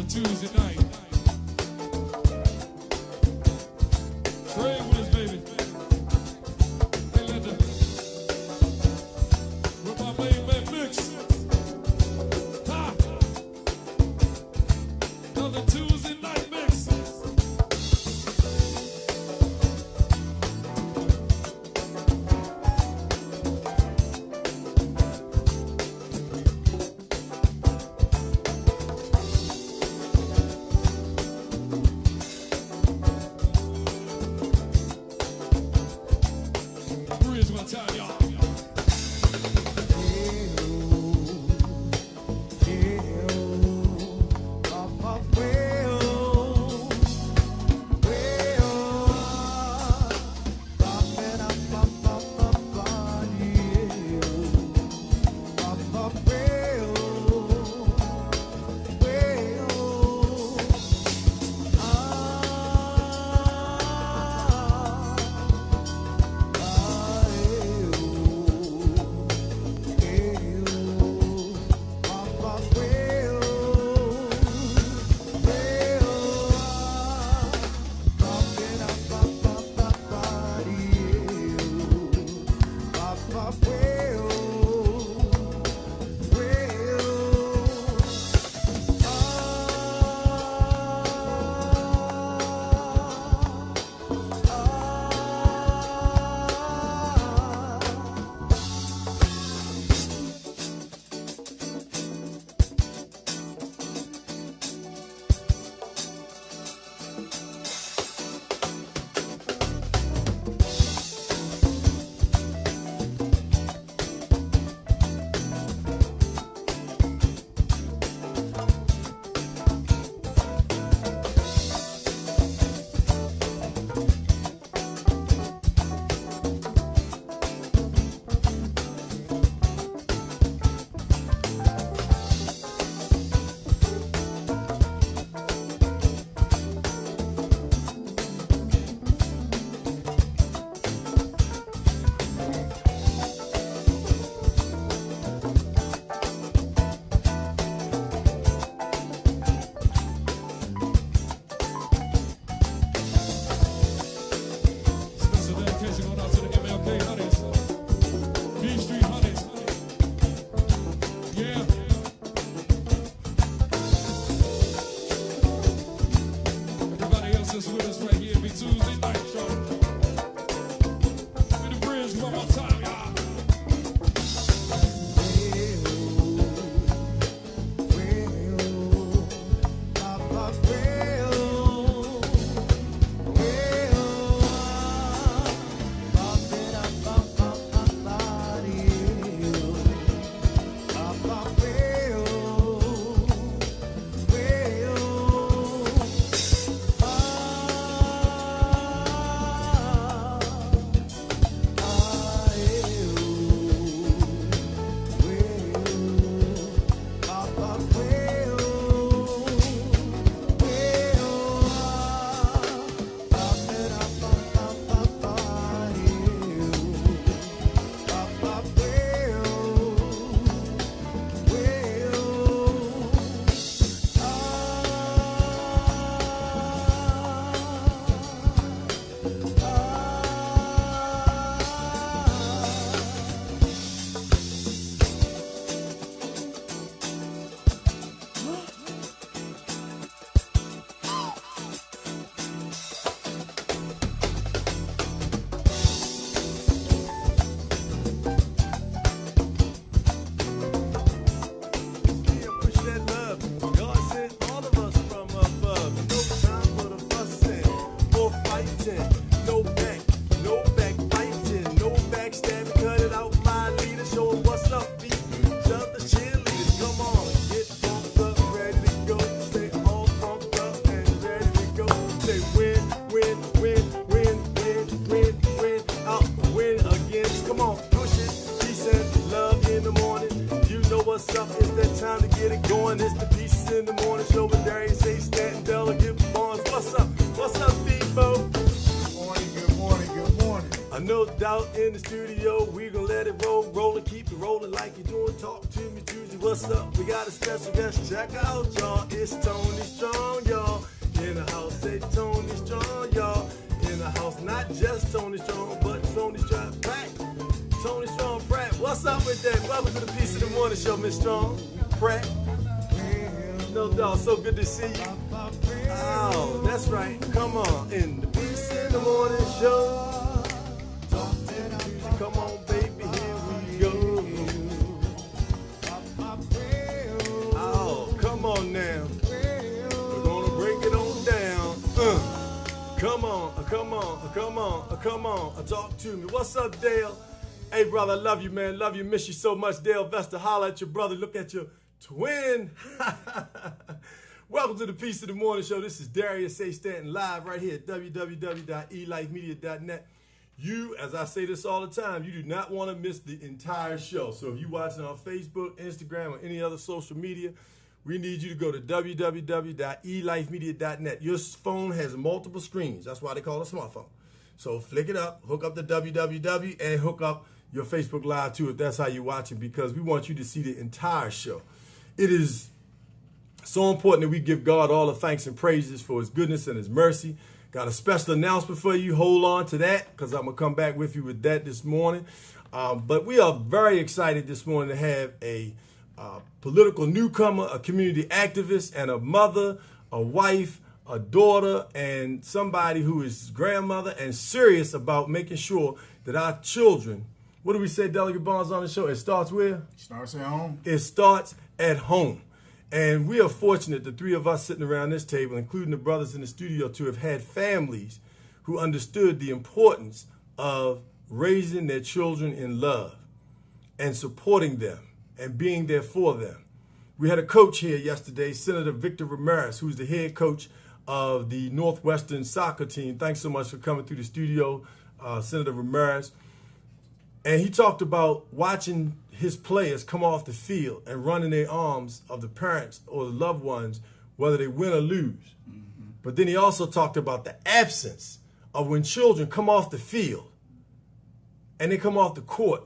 Tuesday night. Trey Willis, baby. They let the with my main man mix. Ha! Another Tuesday night mix. what's up? It's that time to get it going. It's the Pieces in the Morning Show with Darius A Stanton, Delegate Bonds. What's up? What's up, Debo? Good morning, good morning, good morning. No doubt in the studio, we gonna let it roll and keep it rolling like you're doing. Talk to me Tuesday, what's up? We got a special guest, check out, y'all. It's Toni Strong, y'all. In the house, say Toni Strong, y'all. In the house, not just Toni Strong, but Toni Strong-Pratt. Toni Strong-Pratt, what's up with that? Welcome to the Piece of the Morning Show, Miss Strong-Pratt. No doubt, so good to see you. Oh, that's right. Come on, in the Piece of the Morning Show. Come on, baby, here we go. Oh, come on now. We're gonna break it on down. Come on. Talk to me. What's up, Dale? Hey, brother, I love you, man. Love you, miss you so much. Dale Vesta, holla at your brother. Look at your twin. Welcome to the Piece of the Morning Show. This is Darius A Stanton live right here at www.elifemedia.net. You, as I say this all the time, you do not want to miss the entire show. So if you're watching on Facebook, Instagram, or any other social media, we need you to go to www.elifemedia.net. Your phone has multiple screens. That's why they call it a smartphone. So flick it up, hook up the www, and hook up your Facebook Live too if that's how you're watching, because we want you to see the entire show. It is so important that we give God all the thanks and praises for his goodness and his mercy. Got a special announcement for you. Hold on to that, because I'm going to come back with you with that this morning. But we are very excited this morning to have a political newcomer, a community activist, and a mother, a wife, a daughter, and somebody who is grandmother and serious about making sure that our children, what do we say, Delegate Bonds, on the show? It starts where? Starts at home. It starts at home. And we are fortunate, the three of us sitting around this table, including the brothers in the studio, to have had families who understood the importance of raising their children in love and supporting them and being there for them. We had a coach here yesterday, Senator Victor Ramirez, who's the head coach of the Northwestern soccer team. Thanks so much for coming through the studio, Senator Ramirez. And he talked about watching his players come off the field and run in their arms of the parents or the loved ones, whether they win or lose. Mm-hmm. But then he also talked about the absence of when children come off the field and they come off the court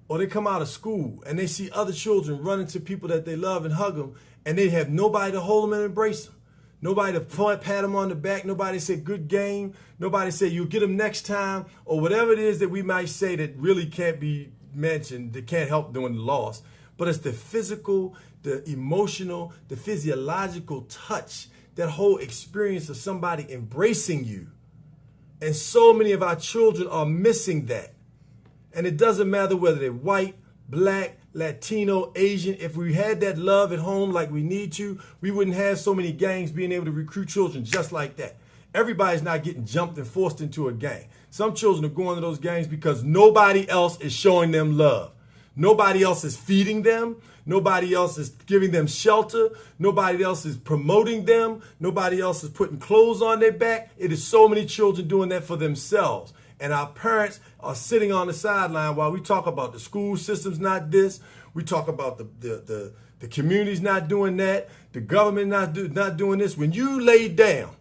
or they come out of school and they see other children running to people that they love and hug them, and they have nobody to hold them and embrace them. Nobody to pat them on the back. Nobody say good game. Nobody say you'll get them next time, or whatever it is that we might say that really can't be mentioned, that can't help during the loss. But it's the physical, the emotional, the physiological touch, that whole experience of somebody embracing you. And so many of our children are missing that. And it doesn't matter whether they're white, black, Latino, Asian. If we had that love at home like we need to, we wouldn't have so many gangs being able to recruit children just like that. Everybody's not getting jumped and forced into a gang. Some children are going to those gangs because nobody else is showing them love. Nobody else is feeding them. Nobody else is giving them shelter. Nobody else is promoting them. Nobody else is putting clothes on their back. It is so many children doing that for themselves. And our parents are sitting on the sideline while we talk about the school system's not this. We talk about the community's not doing that. The government not doing this. When you lay down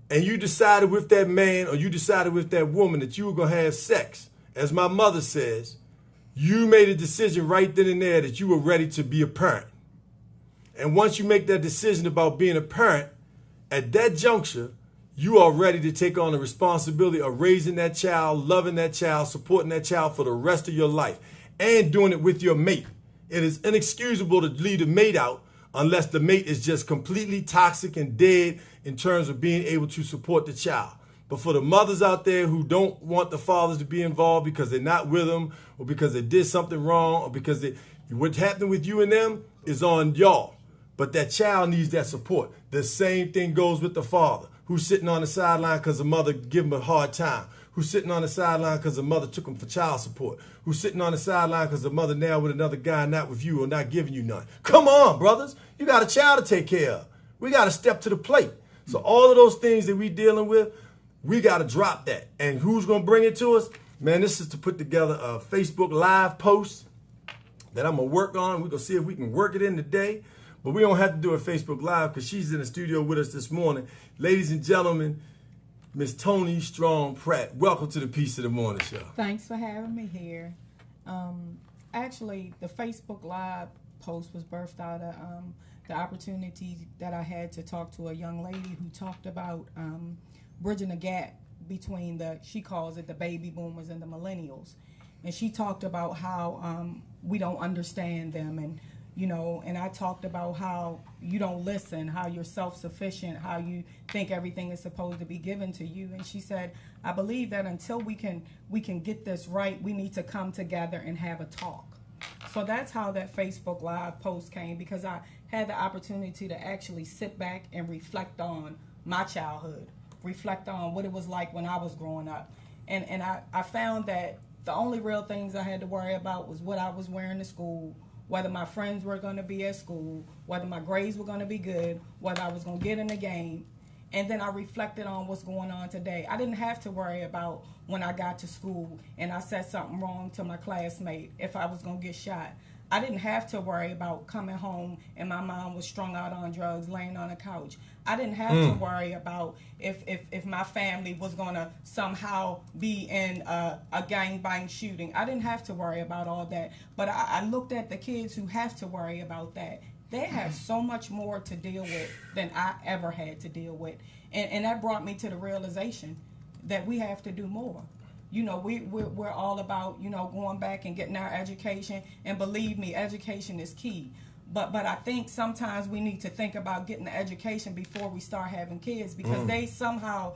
and you decided with that man or you decided with that woman that you were going to have sex, as my mother says, you made a decision right then and there that you were ready to be a parent. And once you make that decision about being a parent, at that juncture, you are ready to take on the responsibility of raising that child, loving that child, supporting that child for the rest of your life, and doing it with your mate. It is inexcusable to leave the mate out unless the mate is just completely toxic and dead in terms of being able to support the child. But for the mothers out there who don't want the fathers to be involved because they're not with them, or because they did something wrong, or because what's happening with you and them is on y'all. But that child needs that support. The same thing goes with the father, who's sitting on the sideline because the mother gave him a hard time, who's sitting on the sideline because the mother took him for child support, who's sitting on the sideline because the mother now with another guy, not with you or not giving you none. Come on, brothers. You got a child to take care of. We got to step to the plate. So all of those things that we dealing with, we got to drop that. And who's going to bring it to us? Man, this is to put together a Facebook Live post that I'm going to work on. We're going to see if we can work it in today. But we don't have to do a Facebook Live because she's in the studio with us this morning. Ladies and gentlemen, Miss Toni Strong-Pratt. Welcome to the Piece of the Morning Show. Thanks for having me here. Actually, the Facebook Live post was birthed out of the opportunity that I had to talk to a young lady who talked about bridging the gap between she calls it the baby boomers and the millennials. And she talked about how we don't understand them, and I talked about how you don't listen, how you're self-sufficient, how you think everything is supposed to be given to you. And she said, I believe that until we can get this right, we need to come together and have a talk. So that's how that Facebook Live post came, because I had the opportunity to actually sit back and reflect on my childhood, reflect on what it was like when I was growing up. And I found that the only real things I had to worry about was what I was wearing to school, whether my friends were going to be at school, whether my grades were going to be good, whether I was going to get in the game. And then I reflected on what's going on today. I didn't have to worry about when I got to school and I said something wrong to my classmate, if I was going to get shot. I didn't have to worry about coming home and my mom was strung out on drugs, laying on a couch. I didn't have to worry about if my family was going to somehow be in a gangbang shooting. I didn't have to worry about all that. But I looked at the kids who have to worry about that. They have so much more to deal with than I ever had to deal with. And that brought me to the realization that we have to do more. You know, we're all about, going back and getting our education. And believe me, education is key. But I think sometimes we need to think about getting the education before we start having kids, because they somehow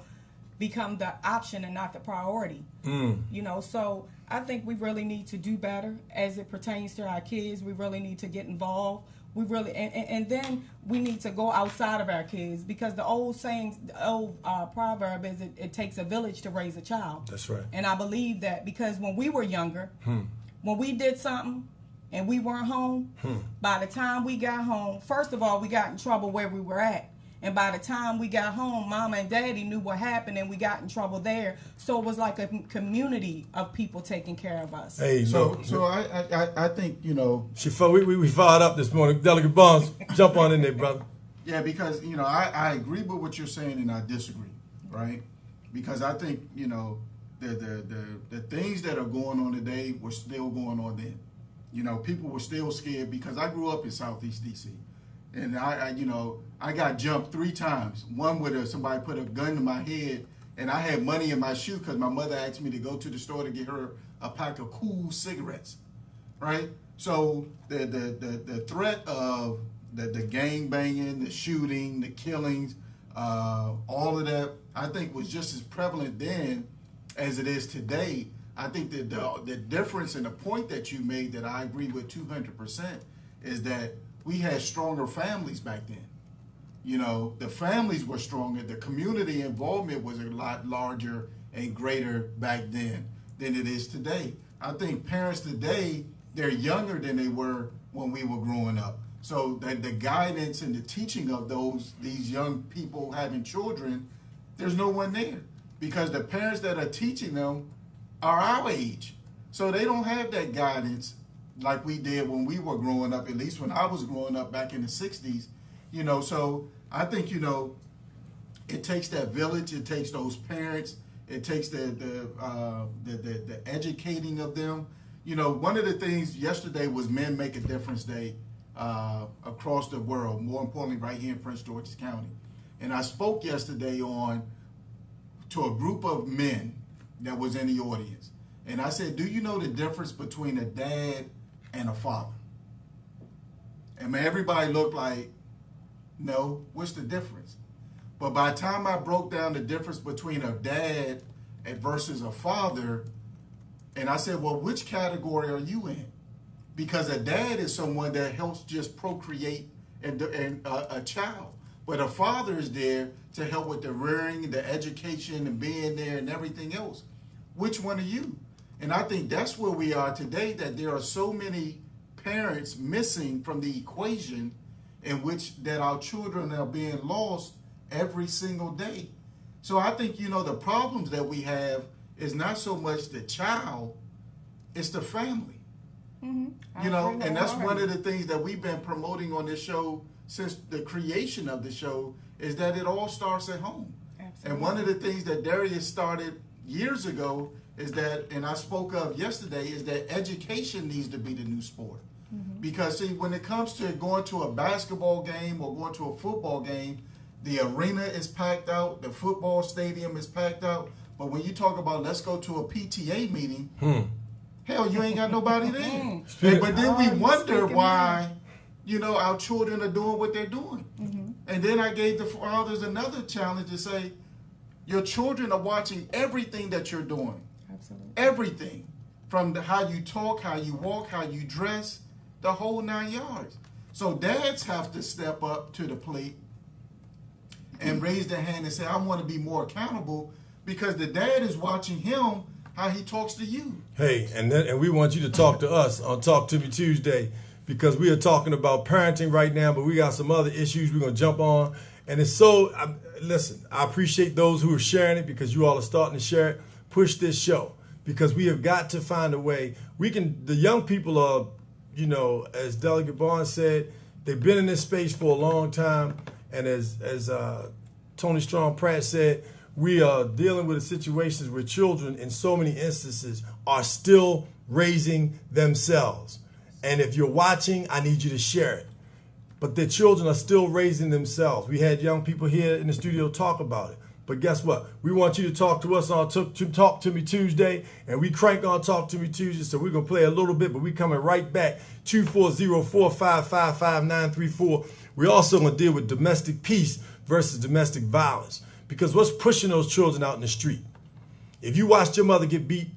become the option and not the priority. So I think we really need to do better as it pertains to our kids. We really need to get involved. We really, and then we need to go outside of our kids, because the old saying, the old proverb is it takes a village to raise a child. That's right. And I believe that, because when we were younger, when we did something and we weren't home, by the time we got home, first of all, we got in trouble where we were at. And by the time we got home, Mama and Daddy knew what happened, and we got in trouble there. So it was like a community of people taking care of us. Hey, So I think, we fired up this morning. Delegate Barnes, jump on in there, brother. yeah, because, I agree with what you're saying and I disagree, right? Because I think, the things that are going on today were still going on then. People were still scared, because I grew up in Southeast D.C. And I got jumped 3 times. One with somebody put a gun to my head, and I had money in my shoe because my mother asked me to go to the store to get her a pack of cool cigarettes, right? So the threat of the gang banging, the shooting, the killings, all of that, I think was just as prevalent then as it is today. I think that the difference and the point that you made that I agree with 200% is that we had stronger families back then. The families were stronger. The community involvement was a lot larger and greater back then than it is today. I think parents today, they're younger than they were when we were growing up. So the guidance and the teaching of these young people having children, there's no one there, because the parents that are teaching them are our age. So they don't have that guidance like we did when we were growing up, at least when I was growing up back in the 60s. So I think, it takes that village, it takes those parents, it takes the educating of them. One of the things yesterday was Men Make a Difference Day across the world, more importantly right here in Prince George's County. And I spoke yesterday to a group of men that was in the audience. And I said, do you know the difference between a dad and a father? And everybody looked like, no, what's the difference? But by the time I broke down the difference between a dad versus a father, and I said, well, which category are you in? Because a dad is someone that helps just procreate and a child. But a father is there to help with the rearing, the education, and being there and everything else. Which one are you? And I think that's where we are today, that there are so many parents missing from the equation, in which that our children are being lost every single day. So I think, the problems that we have is not so much the child, it's the family. You know, and that's one of the things that we've been promoting on this show since the creation of the show, is that it all starts at home. Absolutely. And one of the things that Darius started years ago is that, and I spoke of yesterday, is that education needs to be the new sport. Because see, when it comes to going to a basketball game or going to a football game, the arena is packed out, the football stadium is packed out. But when you talk about let's go to a PTA meeting, hell, you ain't got nobody there. But then we wonder why, you know, our children are doing what they're doing. And then I gave the fathers another challenge to say, your children are watching everything that you're doing. Absolutely. Everything. From how you talk, how you walk, how you dress, the whole 9 yards. So dads have to step up to the plate and raise their hand and say, I want to be more accountable, because the dad is watching him, how he talks to you. Hey, and we want you to talk to us on Talk to Me Tuesday, because we are talking about parenting right now, but we got some other issues we're going to jump on. And it's so, listen, I appreciate those who are sharing it, because you all are starting to share it. Push this show, because we have got to find a way. The young people are, you know, as Delegate Barnes said, they've been in this space for a long time. And as Toni Strong-Pratt said, we are dealing with situations where children, in so many instances, are still raising themselves. And if you're watching, I need you to share it. But the children are still raising themselves. We had young people here in the studio talk about it. But guess what? We want you to talk to us on Talk to Me Tuesday, and we crank on Talk to Me Tuesday, so we're going to play a little bit, but we're coming right back, 240-455-5934. We're also going to deal with domestic peace versus domestic violence, because what's pushing those children out in the street? If you watched your mother get beat,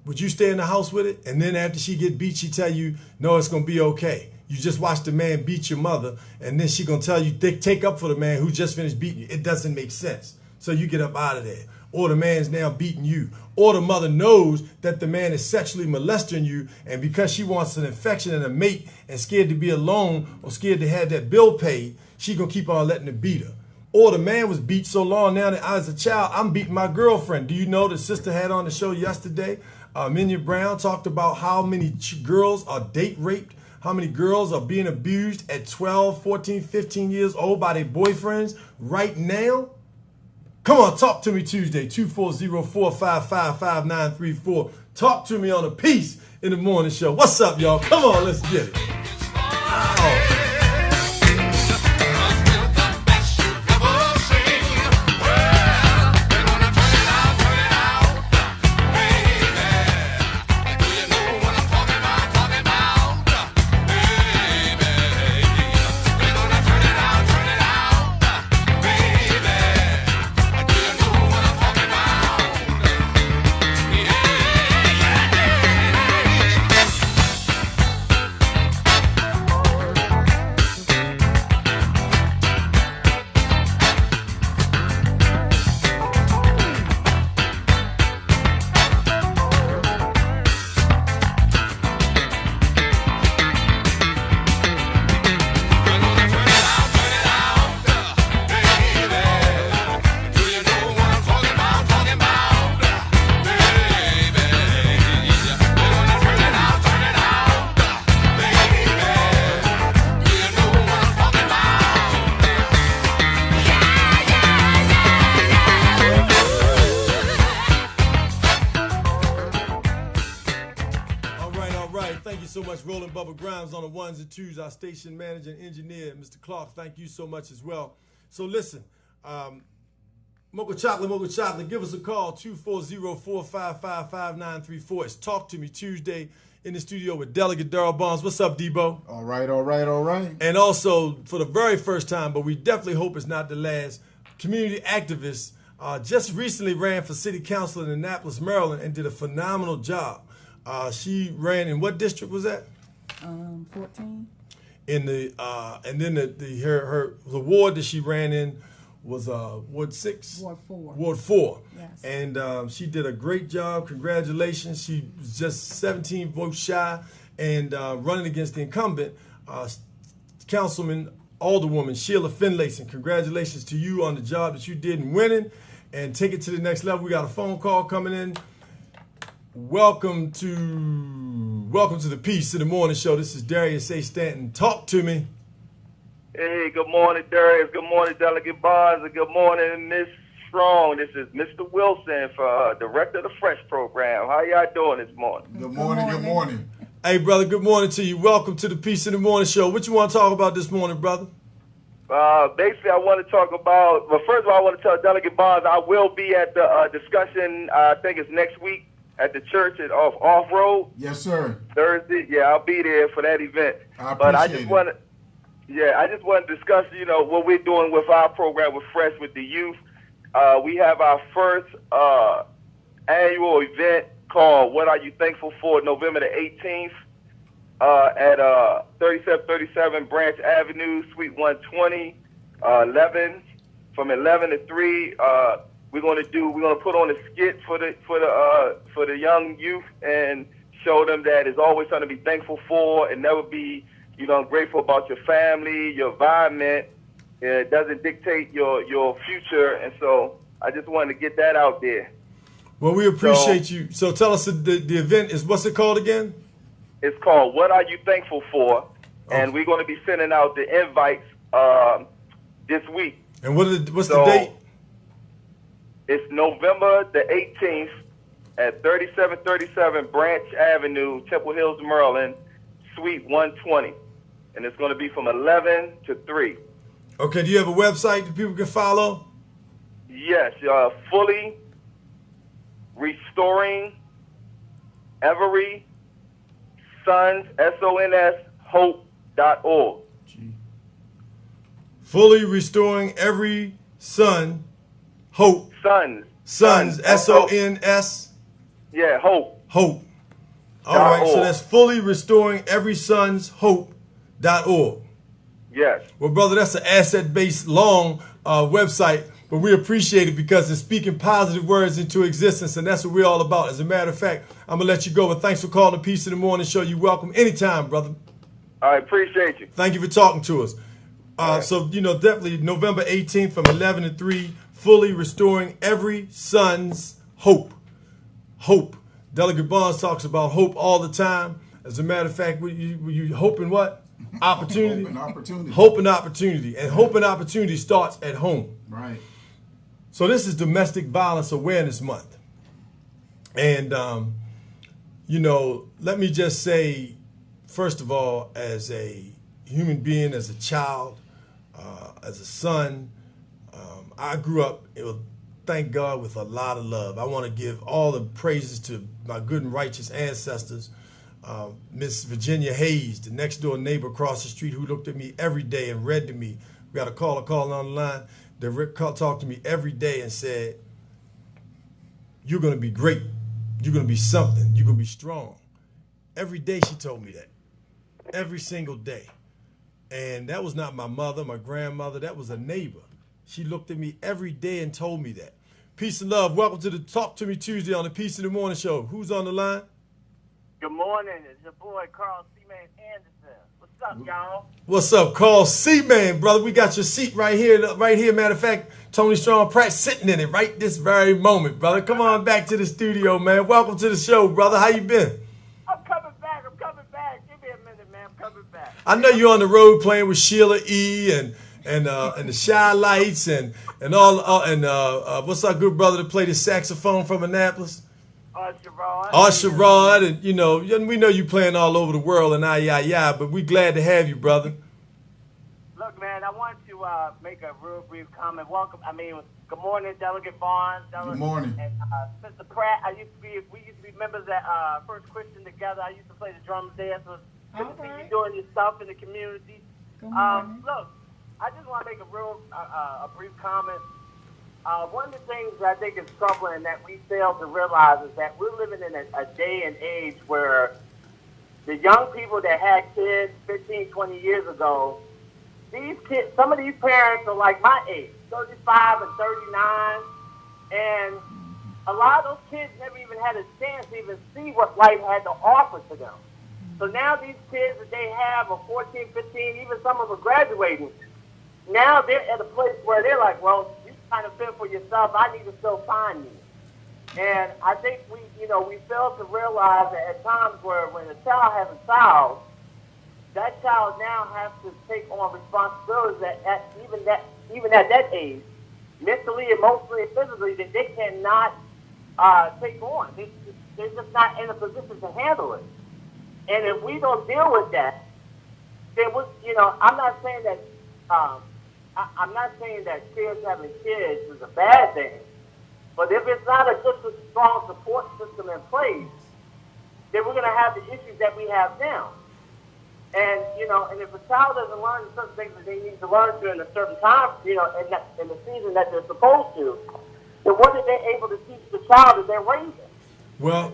would you stay in the house with it? And then after she get beat, she tell you, no, it's going to be okay. You just watched the man beat your mother, and then she going to tell you, take up for the man who just finished beating you. It doesn't make sense. So you get up out of there. Or the man's now beating you. Or the mother knows that the man is sexually molesting you, and because she wants an affection and a mate and scared to be alone or scared to have that bill paid, she going to keep on letting it beat her. Or the man was beat so long now that as a child, I'm beating my girlfriend. Do you know the sister had on the show yesterday? Minya Brown talked about how many girls are date raped, how many girls are being abused at 12, 14, 15 years old by their boyfriends right now. Come on, Talk to Me Tuesday, 240-455-5934. Talk to me on a Peace in the Morning show. What's up, y'all? Come on, let's get it. Ow. On the ones and twos, our station manager and engineer, Mr. Clark, thank you so much as well. So listen, Mocha Chocolate, give us a call, 240-455-5934. It's Talk to Me Tuesday in the studio with Delegate Darrell Barnes. What's up, Debo? All right. And also, for the very first time, but we definitely hope it's not the last, community activist just recently ran for city council in Annapolis, Maryland, and did a phenomenal job. She ran in what district was that? 14. In the and then the ward that she ran in was Ward 6? Ward 4. Ward 4. Yes. And she did a great job. Congratulations. She was just 17 votes shy and running against the incumbent, Councilman Alderwoman Sheila Finlayson. Congratulations to you on the job that you did in winning, and take it to the next level. We got a phone call coming in. Welcome to the Peace in the Morning Show. This is Darius A Stanton. Talk to me. Hey, good morning, Darius. Good morning, Delegate Bonds, and good morning, Miss Strong. This is Mr. Wilson, for Director of the Fresh Program. How y'all doing this morning? Good morning. Good morning. Hey, brother, good morning to you. Welcome to the Peace in the Morning Show. What you want to talk about this morning, brother? Basically, I want to talk about, well, first of all, I want to tell Delegate Bonds I will be at the discussion, I think it's next week, at the church at Off-Road. Yes, sir. Thursday. Yeah, I'll be there for that event. I but I appreciate just it. want to, I just want to discuss, what we're doing with our program with Fresh with the youth. We have our first annual event called What Are You Thankful For, November the 18th. At 3737 Branch Avenue, Suite 120, 11 from 11 to 3. We're gonna put on a skit for the young youth and show them that it's always something to be thankful for and never be grateful about your family, your environment. It doesn't dictate your future, and so I just wanted to get that out there. Well, we appreciate you. So tell us the event is, what's it called again? It's called What Are You Thankful For? And we're going to be sending out the invites this week. And what's the date? It's November the 18th at 3737 Branch Avenue, Temple Hills, Maryland, Suite 120. And it's going to be from 11 to 3. Okay, do you have a website that people can follow? Yes, fully restoring every sons, SONS, hope.org. Fully restoring every son, hope. Sons, SONS. Yeah, hope. Hope. All right, so that's fully restoring every son's hope.org. Yes. Well, brother, that's an asset-based long website, but we appreciate it because it's speaking positive words into existence, and that's what we're all about. As a matter of fact, I'm going to let you go, but thanks for calling the Peace in the Morning Show. You're welcome anytime, brother. I appreciate you. Thank you for talking to us. Right. So, definitely November 18th from 11 to 3, fully restoring every son's hope. Hope. Delegate Bonds talks about hope all the time. As a matter of fact, you hoping what? Opportunity. Hope and opportunity. Hope and opportunity. And hope and opportunity starts at home. Right. So this is Domestic Violence Awareness Month. And, let me just say, first of all, as a human being, as a child, as a son, I grew up, thank God, with a lot of love. I want to give all the praises to my good and righteous ancestors. Miss Virginia Hayes, the next door neighbor across the street who looked at me every day and read to me. We got a caller calling on the line that talked to me every day and said, you're going to be great. You're going to be something. You're going to be strong. Every day she told me that. Every single day. And that was not my mother, my grandmother. That was a neighbor. She looked at me every day and told me that. Peace and love. Welcome to the Talk to Me Tuesday on the Peace in the Morning Show. Who's on the line? Good morning. It's your boy, Carl C-Man Anderson. What's up, y'all? What's up, Carl C-Man, brother? We got your seat right here. Matter of fact, Toni Strong-Pratt sitting in it right this very moment, brother. Come on back to the studio, man. Welcome to the show, brother. How you been? I'm coming back. Give me a minute, man. I'm coming back. I know you're on the road playing with Sheila E. and the Shy Lights and what's our good brother that played the saxophone from Annapolis? Sherrod, and we know you playing all over the world and but we glad to have you, brother. Look, man, I want to make a real brief comment. Good morning, Delegate Barnes. Good morning. And Mr. Pratt, we used to be members at First Christian together. I used to play the drums there, so good to see you doing your stuff in the community. Good morning. Look, I just want to make a brief comment. One of the things that I think is troubling that we fail to realize is that we're living in a day and age where the young people that had kids 15, 20 years ago, these kids, some of these parents are like my age, 35 and 39, and a lot of those kids never even had a chance to even see what life had to offer to them. So now these kids that they have are 14, 15, even some of them are graduating. Now they're at a place where they're like, well, you kind of fend for yourself. I need to still find me. And I think we fail to realize that at times where when a child has a child, that child now has to take on responsibilities even at that age, mentally, emotionally, and physically, that they cannot take on. They're just not in a position to handle it. And if we don't deal with that, then I'm not saying that I'm not saying that kids having kids is a bad thing. But if it's not just a strong support system in place, then we're going to have the issues that we have now. And and if a child doesn't learn certain things that they need to learn during a certain time, in the season that they're supposed to, then what are they able to teach the child that they're raising? Well,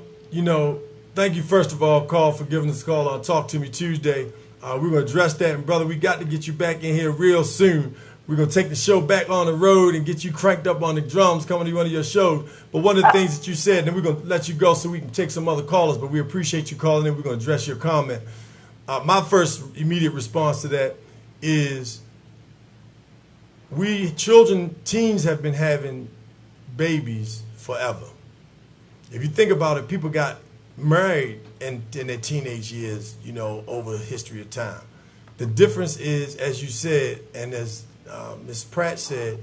thank you first of all, Carl, for giving us a call on Talk to Me Tuesday. We're going to address that, and brother, we got to get you back in here real soon. We're going to take the show back on the road and get you cranked up on the drums coming to one of your shows. But one of the things that you said, and we're going to let you go so we can take some other callers, but we appreciate you calling in. We're going to address your comment. My first immediate response to that is teens have been having babies forever. If you think about it, people got married in their teenage years, over the history of time. The difference is, as you said, and as Mrs. Pratt said,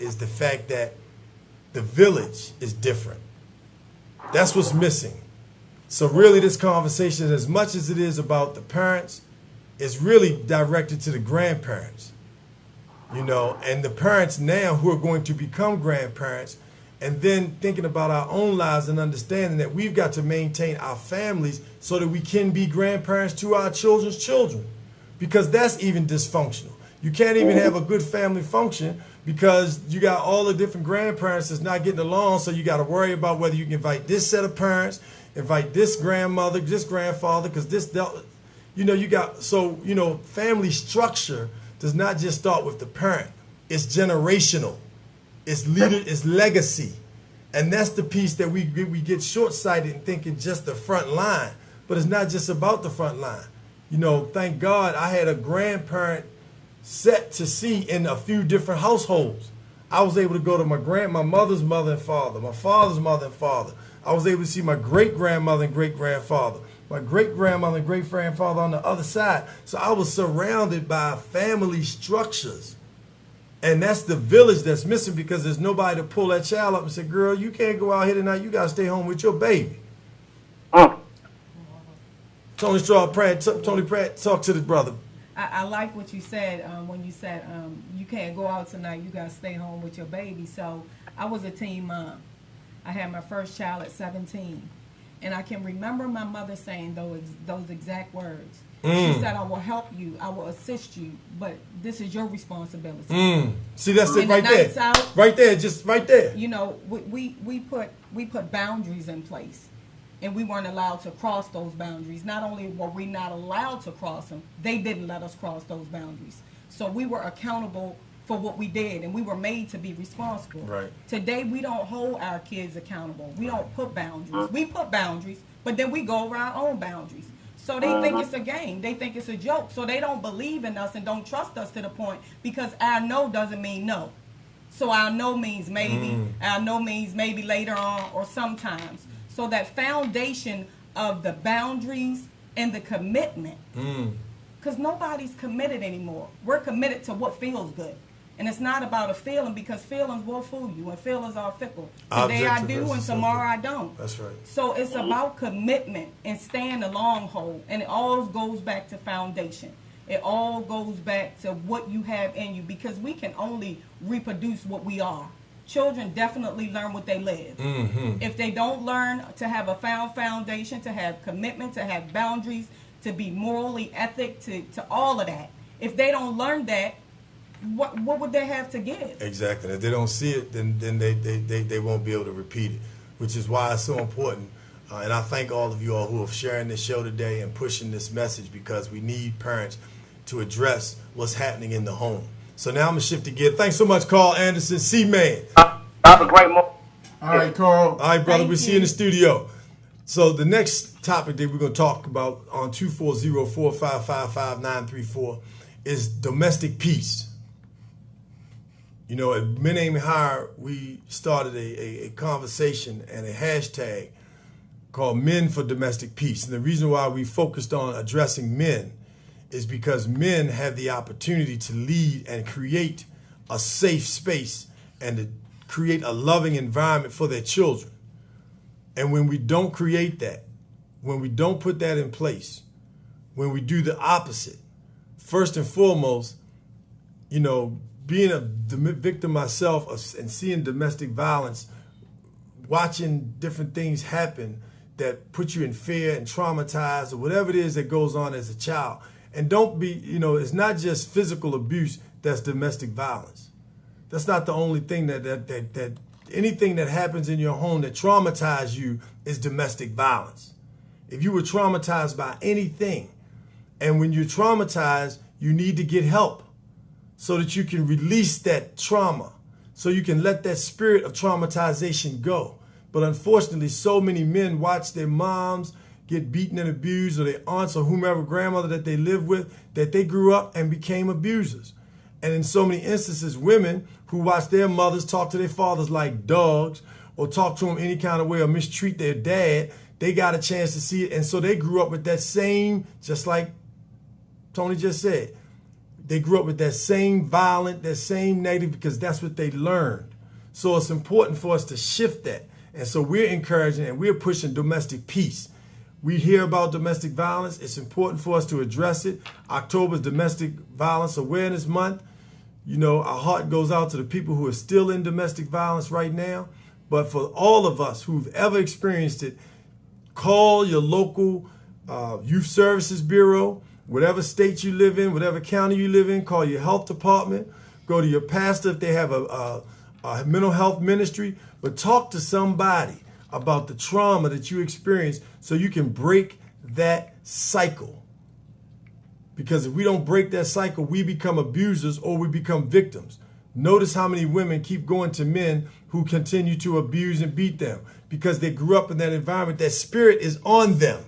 is the fact that the village is different. That's what's missing. So really this conversation, as much as it is about the parents, is really directed to the grandparents, and the parents now who are going to become grandparents, and then thinking about our own lives and understanding that we've got to maintain our families so that we can be grandparents to our children's children, because that's even dysfunctional. You can't even have a good family function because you got all the different grandparents that's not getting along, so you got to worry about whether you can invite this set of parents, invite this grandmother, this grandfather, because family structure does not just start with the parent. It's generational. It's legacy. And that's the piece that we get short-sighted in thinking just the front line. But it's not just about the front line. Thank God I had a grandparent set to see in a few different households. I was able to go to my mother's mother and father, my father's mother and father. I was able to see my great-grandmother and great-grandfather, my great-grandmother and great-grandfather on the other side. So I was surrounded by family structures. And that's the village that's missing, because there's nobody to pull that child up and say, girl, you can't go out here tonight. You got to stay home with your baby. Toni Strong-Pratt, Toni Pratt, talk to the brother. I like what you said when you said you can't go out tonight. You got to stay home with your baby. So I was a teen mom. I had my first child at 17. And I can remember my mother saying those exact words. She said, I will help you, I will assist you, but this is your responsibility. See, that's it right there. Out, right there, just right there. We put boundaries in place, and we weren't allowed to cross those boundaries. Not only were we not allowed to cross them, they didn't let us cross those boundaries. So we were accountable for what we did, and we were made to be responsible. Right. Today, we don't hold our kids accountable. We don't put boundaries. We put boundaries, but then we go over our own boundaries. So they think it's a game. They think it's a joke. So they don't believe in us and don't trust us to the point, because our no doesn't mean no. So our no means maybe. Our no means maybe later on or sometimes. So that foundation of the boundaries and the commitment, because nobody's committed anymore. We're committed to what feels good. And it's not about a feeling, because feelings will fool you, and feelings are fickle. Today I do, and tomorrow I don't. That's right. So it's about commitment and staying the long haul. And it all goes back to foundation. It all goes back to what you have in you, because we can only reproduce what we are. Children definitely learn what they live. If they don't learn to have a foundation, to have commitment, to have boundaries, to be morally ethic, to all of that, if they don't learn that, what would they have to give? Exactly. If they don't see it, then they won't be able to repeat it, which is why it's so important. And I thank all of you all who are sharing this show today and pushing this message, because we need parents to address what's happening in the home. So now I'm going to shift the gear. Thanks so much, Carl Anderson, C-Man. Have a great morning. All right, Carl. All right, brother. We'll see you in the you. studio. So the next topic that we're going to talk about on 240-455-5934 is domestic peace. You know, at Men Aim Higher, we started a conversation and a hashtag called Men for Domestic Peace. And the reason why we focused on addressing men is because men have the opportunity to lead and create a safe space and to create a loving environment for their children. And when we don't create that, when we don't put that in place, when we do the opposite, first and foremost, you know, being a victim myself and seeing domestic violence, watching different things happen that put you in fear and traumatized or whatever it is that goes on as a child. And don't be, you know, it's not just physical abuse that's domestic violence. That's not the only thing that anything that happens in your home that traumatizes you is domestic violence. If you were traumatized by anything, and when you're traumatized, you need to get help so that you can release that trauma, so you can let that spirit of traumatization go. But unfortunately, so many men watch their moms get beaten and abused, or their aunts or whomever, grandmother that they live with, that they grew up and became abusers. And in so many instances, women who watch their mothers talk to their fathers like dogs, or talk to them any kind of way, or mistreat their dad, they got a chance to see it. And so they grew up with that same, just like Tony just said, they grew up with that same violent, that same negative, because that's what they learned. So it's important for us to shift that. And so we're encouraging and we're pushing domestic peace. We hear about domestic violence. It's important for us to address it. October is Domestic Violence Awareness Month. You know, our heart goes out to the people who are still in domestic violence right now. But for all of us who've ever experienced it, call your local Youth Services Bureau, whatever state you live in, whatever county you live in. Call your health department. Go to your pastor if they have a mental health ministry. But talk to somebody about the trauma that you experienced so you can break that cycle. Because if we don't break that cycle, we become abusers or we become victims. Notice how many women keep going to men who continue to abuse and beat them because they grew up in that environment. That spirit is on them.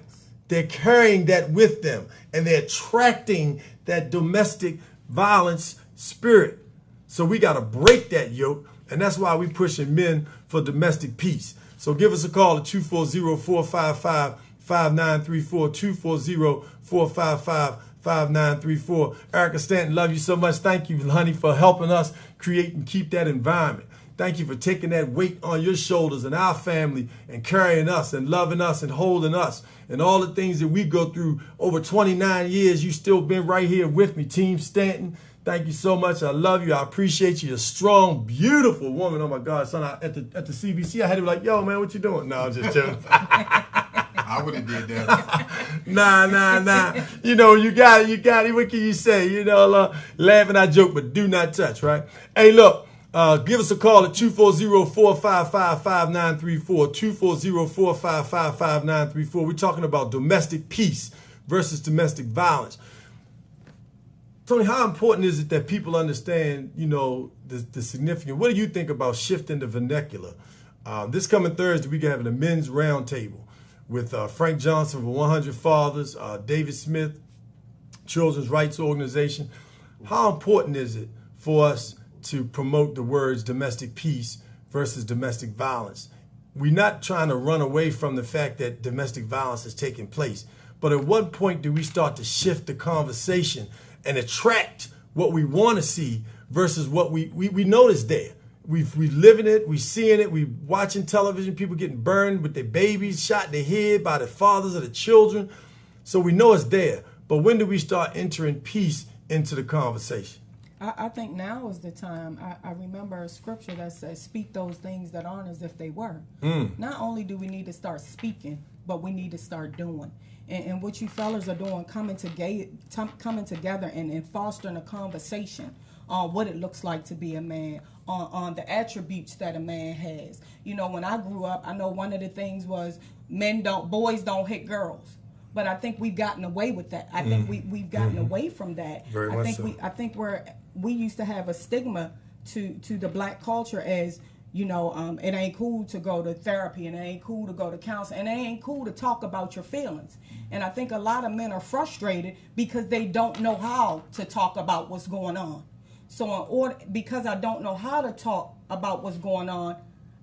They're carrying that with them, and they're attracting that domestic violence spirit. So we got to break that yoke, and that's why we're pushing Men for Domestic Peace. So give us a call at 240-455-5934, 240-455-5934. Erica Stanton, love you so much. Thank you, honey, for helping us create and keep that environment. Thank you for taking that weight on your shoulders and our family and carrying us and loving us and holding us and all the things that we go through over 29 years. You still been right here with me, Team Stanton. Thank you so much. I love you. I appreciate you. You're a strong, beautiful woman. Oh, my God, son, at the CBC, I had to be like, yo, man, what you doing? No, I'm just joking. I would have did that. Nah. You know, you got it. What can you say? You know, laughing, I joke, but do not touch, right? Hey, look. Give us a call at 240-455-5934, 240-455-5934. We're talking about domestic peace versus domestic violence. Tony, how important is it that people understand, you know, the significance? What do you think about shifting the vernacular? This coming Thursday, we're going to have a men's roundtable with Frank Johnson from 100 Fathers, David Smith, Children's Rights Organization. How important is it for us to promote the words domestic peace versus domestic violence? We're not trying to run away from the fact that domestic violence is taking place. But at what point do we start to shift the conversation and attract what we want to see versus what we notice there? We living it, we seeing it, we watching television, people getting burned with their babies, shot in the head by the fathers of the children. So we know it's there. But when do we start entering peace into the conversation? I think now is the time. I remember a scripture that says, speak those things that aren't as if they were. Not only do we need to start speaking, but we need to start doing. And what you fellas are doing, coming together and fostering a conversation on what it looks like to be a man, on the attributes that a man has. You know, when I grew up, I know one of the things was boys don't hit girls. But I think we've gotten away with that. I think we've gotten away from that. Very much so. I think we used to have a stigma to the black culture as, you know, it ain't cool to go to therapy, and it ain't cool to go to counseling, and it ain't cool to talk about your feelings. And I think a lot of men are frustrated because they don't know how to talk about what's going on. So because I don't know how to talk about what's going on,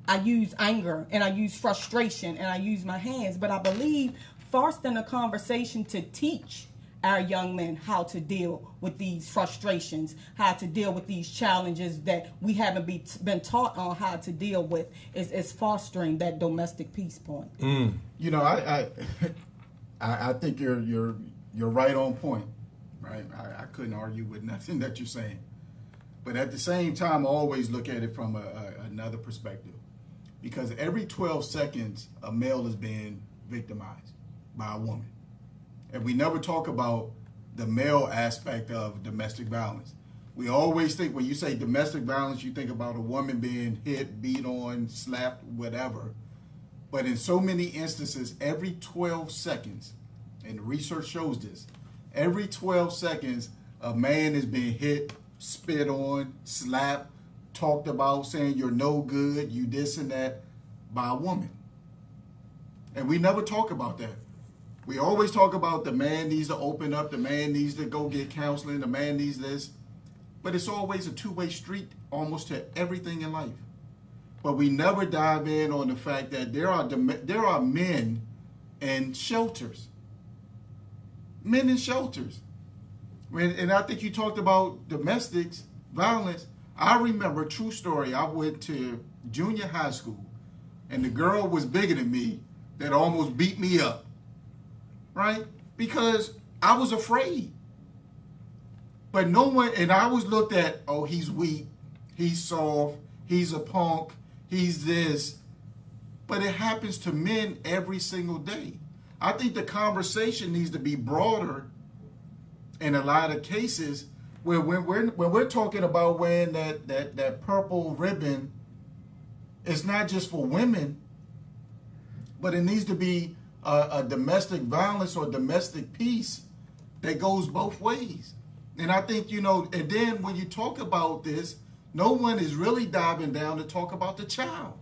I use anger and I use frustration and I use my hands. But I believe fostering a conversation to teach our young men how to deal with these frustrations, how to deal with these challenges that we haven't been taught on how to deal with is fostering that domestic peace point. You know, I think you're right on point, right? I couldn't argue with nothing that you're saying. But at the same time, I always look at it from another perspective. Because every 12 seconds, a male is being victimized by a woman. And we never talk about the male aspect of domestic violence. We always think when you say domestic violence, you think about a woman being hit, beat on, slapped, whatever. But in so many instances, every 12 seconds, and the research shows this, every 12 seconds, a man is being hit, spit on, slapped, talked about, saying you're no good, you this and that, by a woman. And we never talk about that. We always talk about the man needs to open up, the man needs to go get counseling, the man needs this. But it's always a two-way street almost to everything in life. But we never dive in on the fact that there are men in shelters. Men in shelters. And I think you talked about domestics, violence. I remember, true story, I went to junior high school, and the girl was bigger than me that almost beat me up. Right? Because I was afraid. But no one, and I was looked at, oh, he's weak, he's soft, he's a punk, he's this. But it happens to men every single day. I think the conversation needs to be broader in a lot of cases where when we're talking about wearing that purple ribbon, it's not just for women, but it needs to be a domestic violence or domestic peace that goes both ways. And I think, you know, and then when you talk about this, no one is really diving down to talk about the child.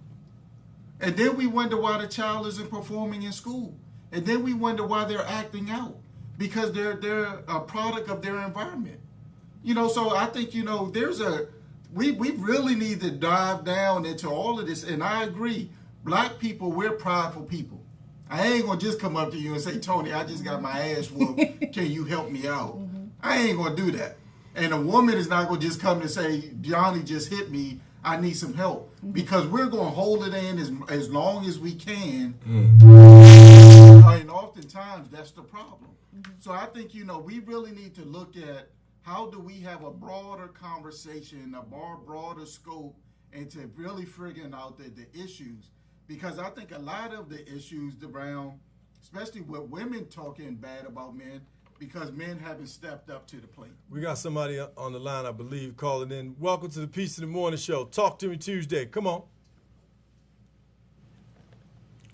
And then we wonder why the child isn't performing in school. And then we wonder why they're acting out, because they're a product of their environment. You know, so I think, you know, we really need to dive down into all of this. And I agree, black people, we're prideful people. I ain't going to just come up to you and say, Tony, I just got my ass whooped. Can you help me out? Mm-hmm. I ain't going to do that. And a woman is not going to just come to say, Johnny just hit me. I need some help. Mm-hmm. Because we're going to hold it in as long as we can. Mm-hmm. And oftentimes, that's the problem. Mm-hmm. So I think, you know, we really need to look at how do we have a broader conversation, a broader scope, and to really figuring out the issues. Because I think a lot of the issues around, especially with women talking bad about men, because men haven't stepped up to the plate. We got somebody on the line, I believe, calling in. Welcome to the Peace in the Morning Show. Talk to me Tuesday. Come on.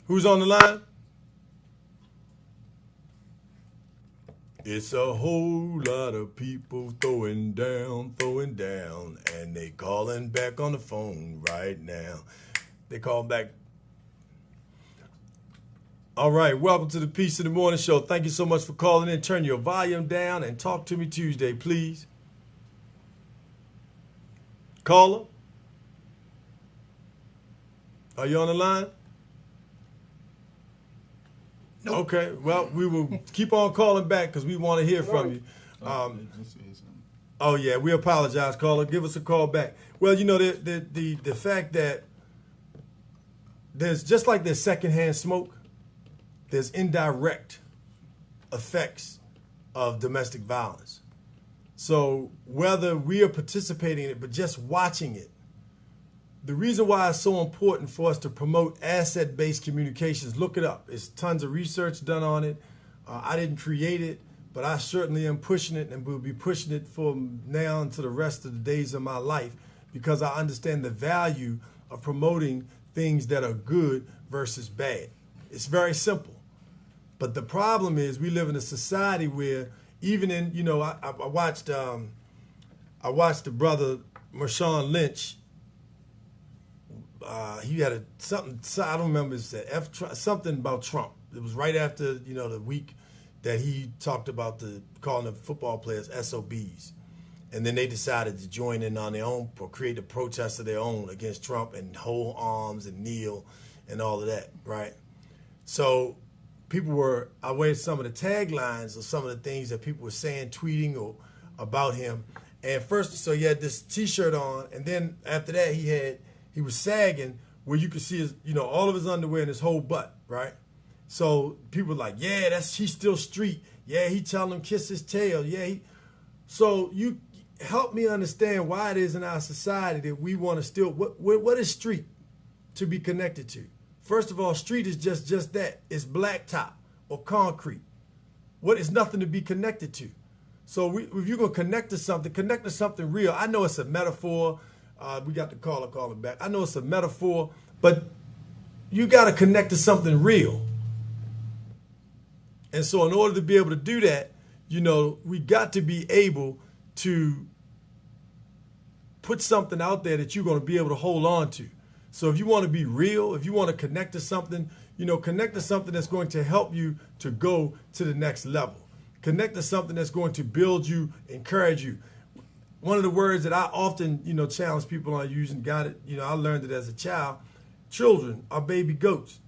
Who's on the line? It's a whole lot of people throwing down, and they calling back on the phone right now. They call back. All right, welcome to the Peace in the Morning Show. Thank you so much for calling in. Turn your volume down and talk to me Tuesday, please. Caller? Are you on the line? Nope. Okay, well, we will keep on calling back because we want to hear from you. Oh, yeah, we apologize, caller. Give us a call back. Well, you know, the fact that there's just like there's secondhand smoke, there's indirect effects of domestic violence. So whether we are participating in it, but just watching it, the reason why it's so important for us to promote asset-based communications, look it up. There's tons of research done on it. I didn't create it, but I certainly am pushing it and will be pushing it from now until the rest of the days of my life because I understand the value of promoting things that are good versus bad. It's very simple. But the problem is we live in a society where even in, you know, I watched the brother Marshawn Lynch. He had something, I don't remember, it said something about Trump. It was right after, you know, the week that he talked about calling the football players SOBs. And then they decided to join in on their own or create a protest of their own against Trump and hold arms and kneel and all of that, right? So I read some of the taglines or some of the things that people were saying, tweeting or about him. And first, so he had this T-shirt on, and then after that he was sagging where you could see his, all of his underwear and his whole butt, right? So people were like, yeah, he's still street. Yeah, he telling him kiss his tail. Yeah, so you help me understand why it is in our society that we want to still, what is street to be connected to? First of all, street is just that. It's blacktop or concrete. It's nothing to be connected to. So if you're going to connect to something real. I know it's a metaphor. We got the caller calling back. I know it's a metaphor, but you got to connect to something real. And so in order to be able to do that, we got to be able to put something out there that you're going to be able to hold on to. So if you want to be real, if you want to connect to something, connect to something that's going to help you to go to the next level. Connect to something that's going to build you, encourage you. One of the words that I often, challenge people on using, I learned it as a child. Children are baby goats.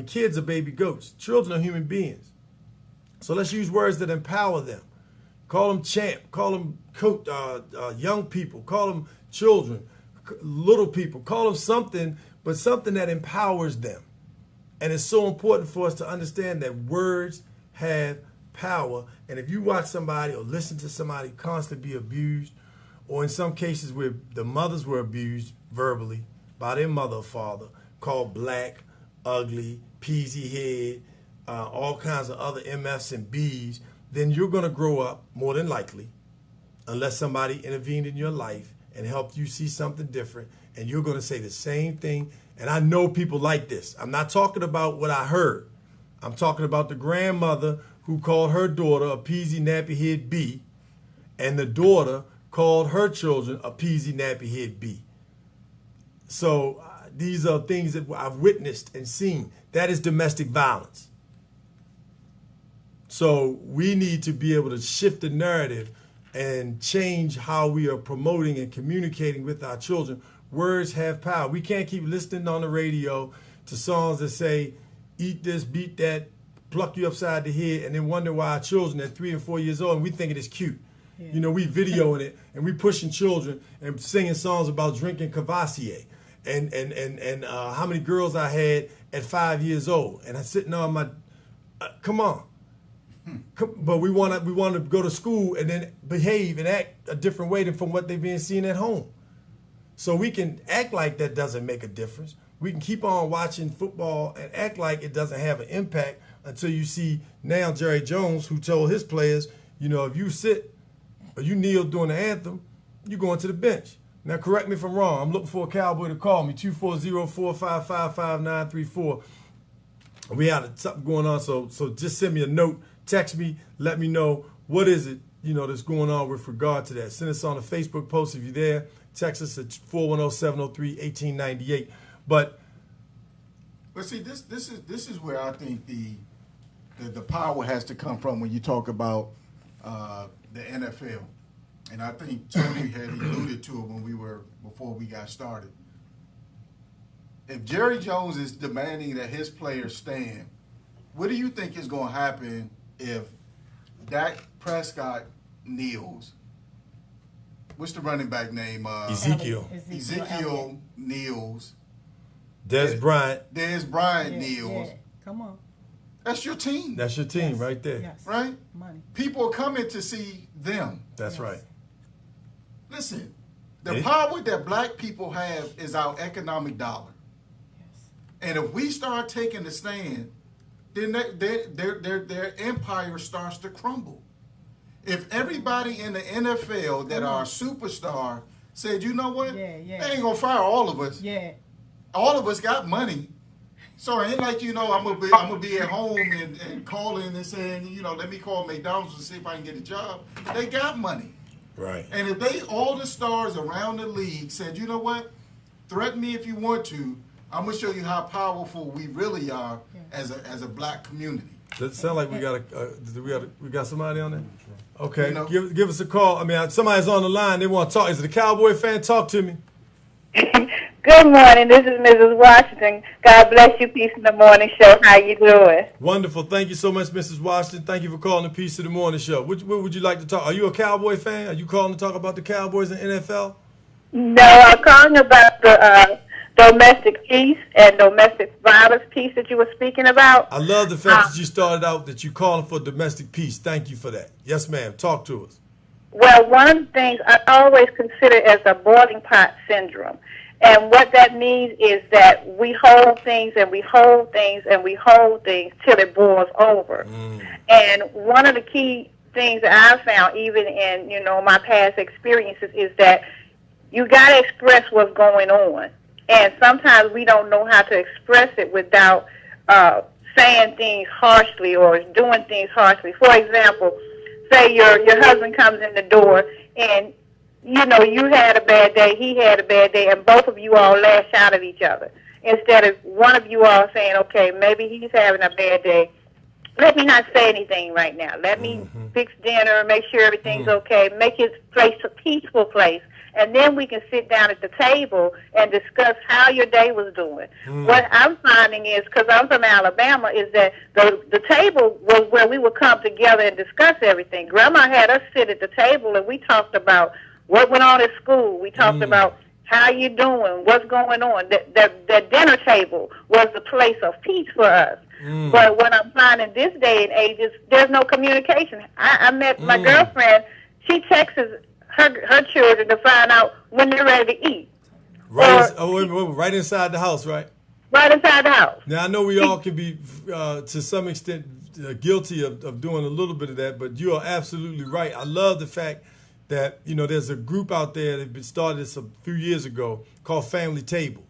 Kids are baby goats. Children are human beings. So let's use words that empower them. Call them champ, call them young people, call them children, little people, call them something, but something that empowers them. And it's so important for us to understand that words have power. And if you watch somebody or listen to somebody constantly be abused, or in some cases where the mothers were abused verbally by their mother or father, called black, ugly, peasy head, all kinds of other MFs and Bs, then you're going to grow up, more than likely, unless somebody intervened in your life and helped you see something different, and you're going to say the same thing. And I know people like this. I'm not talking about what I heard. I'm talking about the grandmother who called her daughter a peasy nappy head B, and the daughter called her children a peasy nappy head B. So these are things that I've witnessed and seen. That is domestic violence. So we need to be able to shift the narrative and change how we are promoting and communicating with our children. Words have power. We can't keep listening on the radio to songs that say, eat this, beat that, pluck you upside the head, and then wonder why our children at 3 and 4 years old, and we think it is cute. Yeah. We videoing it, and we pushing children and singing songs about drinking Cavassier and how many girls I had at 5 years old. And I'm sitting on my, come on. But we want to go to school and then behave and act a different way than from what they've been seeing at home. So we can act like that doesn't make a difference. We can keep on watching football and act like it doesn't have an impact until you see now Jerry Jones, who told his players, if you sit or you kneel during the anthem, you're going to the bench. Now, correct me if I'm wrong. I'm looking for a Cowboy to call me, 240-455-5934. We have something going on, so just send me a note. Text me, let me know what is it, that's going on with regard to that. Send us on a Facebook post if you're there. Text us at 410-703-1898. But see, this is where I think the power has to come from when you talk about the NFL. And I think Tony had alluded to it before we got started. If Jerry Jones is demanding that his players stand, what do you think is going to happen if Dak Prescott kneels? What's the running back name? Ezekiel kneels. Dez Bryant kneels. Yeah. Come on. That's your team. That's your team right there. Yes. Right? Money. People are coming to see them. That's right. Listen, the power that black people have is our economic dollar. Yes. And if we start taking the stand, then their empire starts to crumble. If everybody in the NFL that are a superstar said, you know what, they ain't gonna fire all of us. Yeah, all of us got money, so it ain't like I'm gonna be at home and calling and saying, let me call McDonald's and see if I can get a job. They got money, right? And if all the stars around the league said, you know what, threaten me if you want to, I'm gonna show you how powerful we really are as a black community. Does it sound like we got somebody on there? Okay, You know? give us a call. I mean, somebody's on the line. They want to talk. Is it a Cowboy fan? Talk to me. Good morning. This is Mrs. Washington. God bless you. Peace in the morning show. How you doing? Wonderful. Thank you so much, Mrs. Washington. Thank you for calling the Peace of the Morning show. What would you like to talk? Are you a Cowboy fan? Are you calling to talk about the Cowboys and NFL? No, I'm calling about the domestic peace and domestic violence piece that you were speaking about. I love the fact that you started out that you calling for domestic peace. Thank you for that. Yes, ma'am. Talk to us. Well, one of the things I always consider as a boiling pot syndrome. And what that means is that we hold things and we hold things and we hold things till it boils over. And one of the key things that I've found, even in, you know, my past experiences, is that you got to express what's going on. And sometimes we don't know how to express it without saying things harshly or doing things harshly. For example, say your husband comes in the door and, you know, you had a bad day, he had a bad day, and both of you all lash out at each other. Instead of one of you all saying, okay, maybe he's having a bad day. Let me not say anything right now. Let me fix dinner, make sure everything's okay, make his place a peaceful place. And then we can sit down at the table and discuss how your day was doing. What I'm finding is, because I'm from Alabama, is that the table was where we would come together and discuss everything. Grandma had us sit at the table and we talked about what went on at school. We talked about how you doing, what's going on. The dinner table was the place of peace for us. But what I'm finding this day and age is there's no communication. I met my girlfriend. She texts her children to find out when they're ready to eat. Right inside the house, right? Right inside the house. Now, I know we all can be, to some extent, guilty of doing a little bit of that, but you are absolutely right. I love the fact that, you know, there's a group out there that been started a few years ago called Family Table.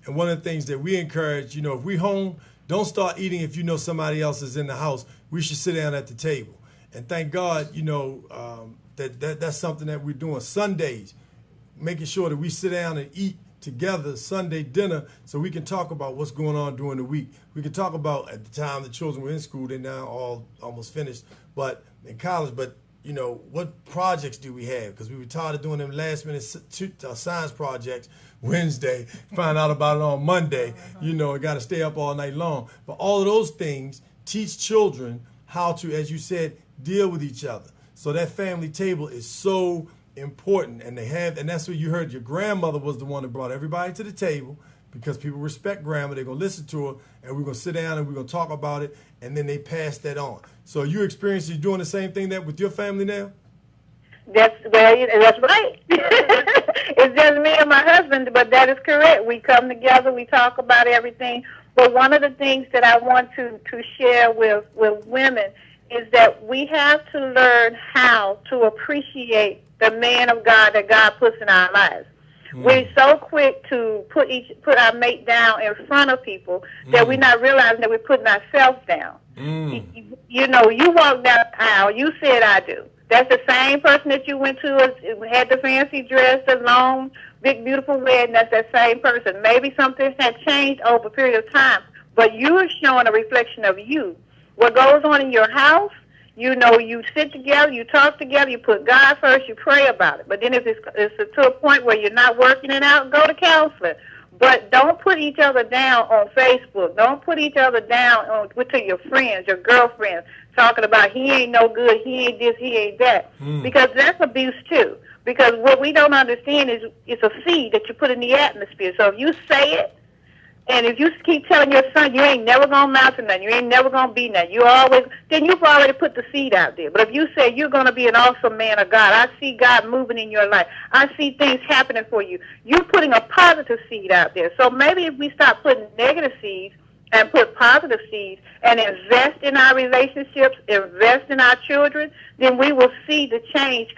And one of the things that we encourage, you know, if we home, don't start eating if you know somebody else is in the house. We should sit down at the table. And thank God, you know, that's something that we're doing. Sundays, making sure that we sit down and eat together Sunday dinner so we can talk about what's going on during the week. We can talk about, at the time the children were in school, they're now all almost finished, but in college, but you know, what projects do we have? Because we were tired of doing them last minute science projects Wednesday, find out about it on Monday, you know, and got to stay up all night long. But all of those things teach children how to, as you said, deal with each other. So that family table is so important, and that's what you heard. Your grandmother was the one that brought everybody to the table because people respect grandma. They're gonna listen to her, and we're gonna sit down and we're gonna talk about it, and then they pass that on. So you doing the same thing that with your family now? That's right. It's just me and my husband, but that is correct. We come together, we talk about everything. But one of the things that I want to share with women is that we have to learn how to appreciate the man of God that God puts in our lives. We're so quick to put our mate down in front of people that we're not realizing that we're putting ourselves down. You know, you walk down the aisle, you said I do. That's the same person that you went to, had the fancy dress, the long, big, beautiful wedding. That's that same person. Maybe something had changed over a period of time, but you're showing a reflection of you. What goes on in your house, you know, you sit together, you talk together, you put God first, you pray about it. But then if it's to a point where you're not working it out, go to counseling. But don't put each other down on Facebook. Don't put each other down to your friends, your girlfriends, talking about he ain't no good, he ain't this, he ain't that. Because that's abuse too. Because what we don't understand is it's a seed that you put in the atmosphere. So if you say it, and if you keep telling your son you ain't never going to amount to nothing, you ain't never going to be nothing, then you've already put the seed out there. But if you say you're going to be an awesome man of God, I see God moving in your life, I see things happening for you, you're putting a positive seed out there. So maybe if we stop putting negative seeds and put positive seeds and invest in our relationships, invest in our children, then we will see the change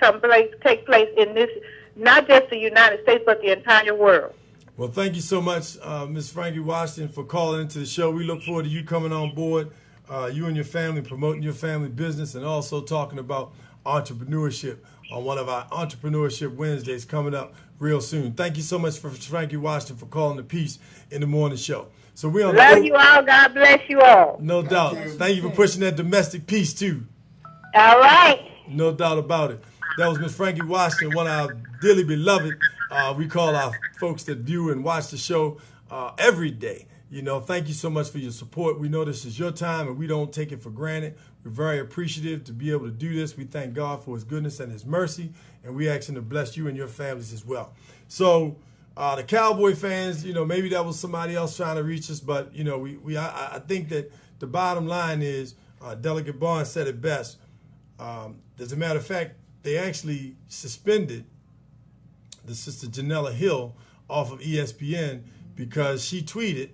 take place in this, not just the United States, but the entire world. Well, thank you so much, Ms. Frankie Washington, for calling into the show. We look forward to you coming on board, you and your family, promoting your family business, and also talking about entrepreneurship on one of our Entrepreneurship Wednesdays coming up real soon. Thank you so much for Frankie Washington for calling the Peace in the Morning Show. So we on Love you all. God bless you all. No doubt. Thank you for pushing that domestic peace, too. All right. No doubt about it. That was Miss Frankie Washington, one of our dearly beloved. We call our folks that view and watch the show every day. You know, thank you so much for your support. We know this is your time, and we don't take it for granted. We're very appreciative to be able to do this. We thank God for his goodness and his mercy, and we ask him to bless you and your families as well. So the Cowboy fans, you know, maybe that was somebody else trying to reach us, but, you know, I think that the bottom line is Delegate Barnes said it best. As a matter of fact, they actually suspended the sister Janella Hill off of ESPN because she tweeted.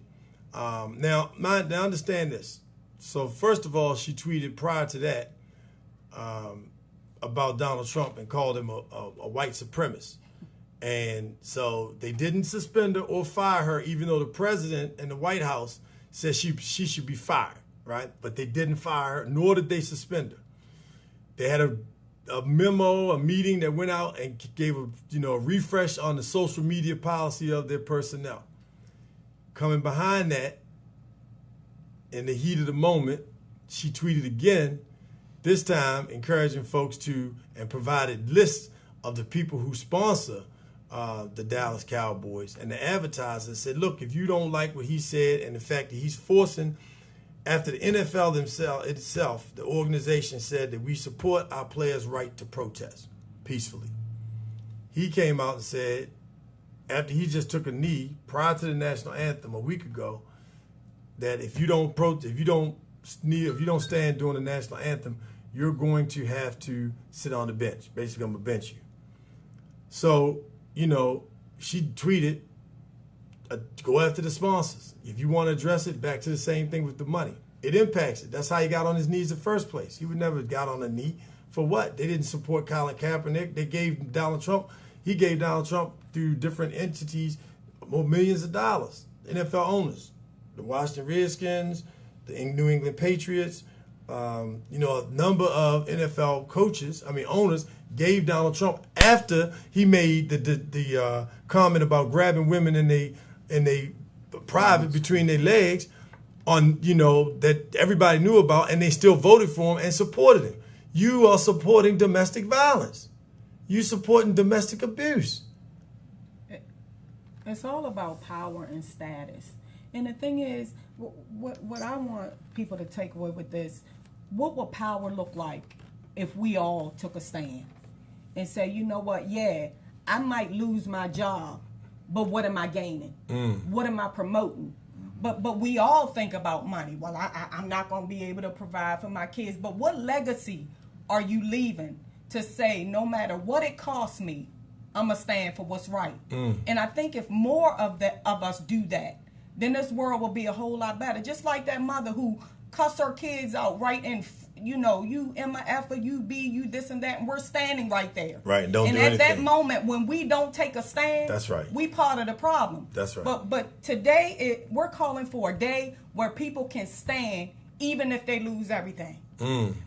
Now understand this. So first of all, she tweeted prior to that about Donald Trump and called him a white supremacist. And so they didn't suspend her or fire her, even though the president and the White House said she should be fired, right? But they didn't fire her, nor did they suspend her. They had a memo, a meeting that went out and gave a refresh on the social media policy of their personnel. Coming behind that, in the heat of the moment, she tweeted again, this time encouraging folks to, and provided lists of the people who sponsor the Dallas Cowboys. And the advertisers said, look, if you don't like what he said and the fact that he's forcing, after the NFL itself, the organization said that we support our players' right to protest peacefully. He came out and said, after he just took a knee prior to the national anthem a week ago, that if you don't stand during the national anthem, you're going to have to sit on the bench. Basically, I'm gonna bench you. So, you know, she tweeted, go after the sponsors. If you want to address it, back to the same thing with the money. It impacts it. That's how he got on his knees in the first place. He would never have got on a knee. For what? They didn't support Colin Kaepernick. They gave Donald Trump. He gave Donald Trump through different entities millions of dollars. NFL owners, the Washington Redskins, the New England Patriots, a number of NFL owners gave Donald Trump after he made the comment about grabbing women in they private between their legs on, that everybody knew about, and they still voted for him and supported him. You are supporting domestic violence. You supporting domestic abuse. It's all about power and status. And the thing is, what I want people to take away with this, what would power look like if we all took a stand and say, you know what, yeah, I might lose my job, but what am I gaining? What am I promoting? But we all think about money. Well, I'm not going to be able to provide for my kids, but what legacy are you leaving to say, no matter what it costs me, I'm going to stand for what's right? And I think if more of us do that, then this world will be a whole lot better. Just like that mother who cussed her kids out right in, you M-A-F, you B, you this and that, and we're standing right there. Right, and don't do anything. And at that moment, when we don't take a stand, that's right, we part of the problem. That's right. But today, we're calling for a day where people can stand even if they lose everything.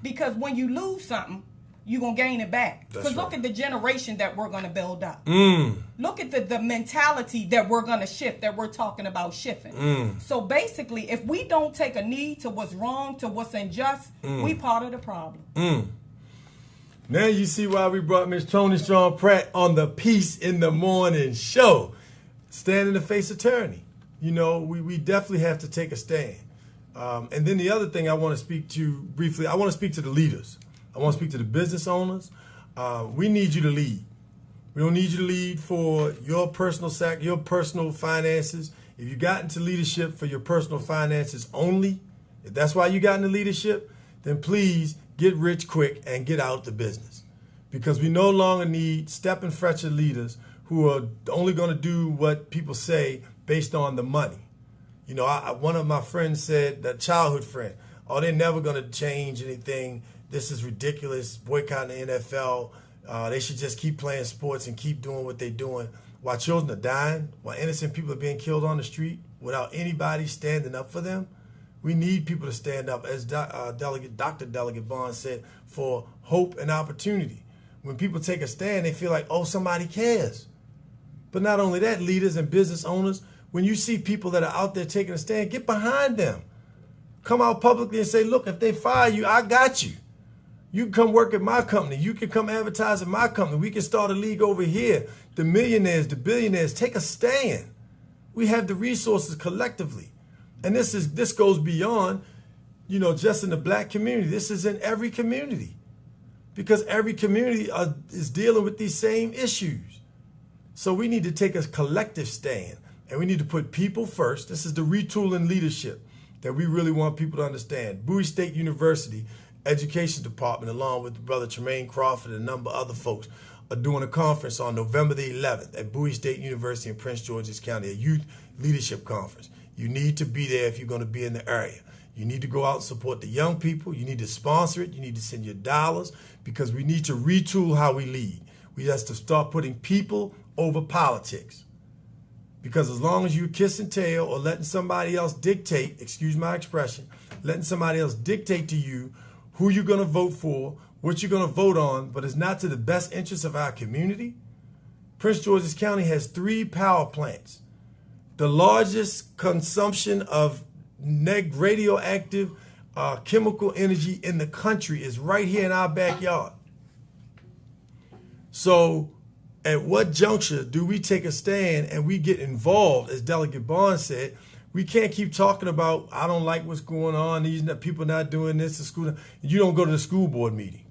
Because when you lose something, you're going to gain it back. Because look at the generation that we're going to build up. Look at the mentality that we're going to shift, that we're talking about shifting. So basically, if we don't take a knee to what's wrong, to what's unjust, we part of the problem. Now you see why we brought Miss Toni Strong-Pratt on the Peace in the Morning show. Stand in the face of tyranny. We definitely have to take a stand. And then the other thing I want to speak to briefly, I want to speak to the leaders. I want to speak to the business owners. We need you to lead. We don't need you to lead for your personal finances. If you got into leadership for your personal finances only, if that's why you got into leadership, then please get rich quick and get out the business. Because we no longer need step and fetcher leaders who are only going to do what people say based on the money. One of my friends said, that childhood friend, they're never going to change anything. This is ridiculous, boycotting the NFL. They should just keep playing sports and keep doing what they're doing. While children are dying, while innocent people are being killed on the street without anybody standing up for them, we need people to stand up, as Dr. Delegate Barnes said, for hope and opportunity. When people take a stand, they feel like, somebody cares. But not only that, leaders and business owners, when you see people that are out there taking a stand, get behind them. Come out publicly and say, look, if they fire you, I got you. You can come work at my company. You can come advertise at my company. We can start a league over here. The millionaires, the billionaires, take a stand. We have the resources collectively. And this goes beyond, just in the black community. This is in every community. Because every community is dealing with these same issues. So we need to take a collective stand. And we need to put people first. This is the retooling leadership that we really want people to understand. Bowie State University Education Department, along with Brother Tremaine Crawford and a number of other folks, are doing a conference on November the 11th at Bowie State University in Prince George's County, a youth leadership conference. You need to be there if you're going to be in the area. You need to go out and support the young people. You need to sponsor it. You need to send your dollars, because we need to retool how we lead. We have to start putting people over politics. Because as long as you kiss and tell or letting somebody else dictate, excuse my expression, letting somebody else dictate to you who you're going to vote for, what you're going to vote on, but it's not to the best interest of our community. Prince George's County has 3 power plants. The largest consumption of radioactive chemical energy in the country is right here in our backyard. So at what juncture do we take a stand and we get involved? As Delegate Barnes said, we can't keep talking about, I don't like what's going on, these people not doing this at school. You don't go to the school board meeting.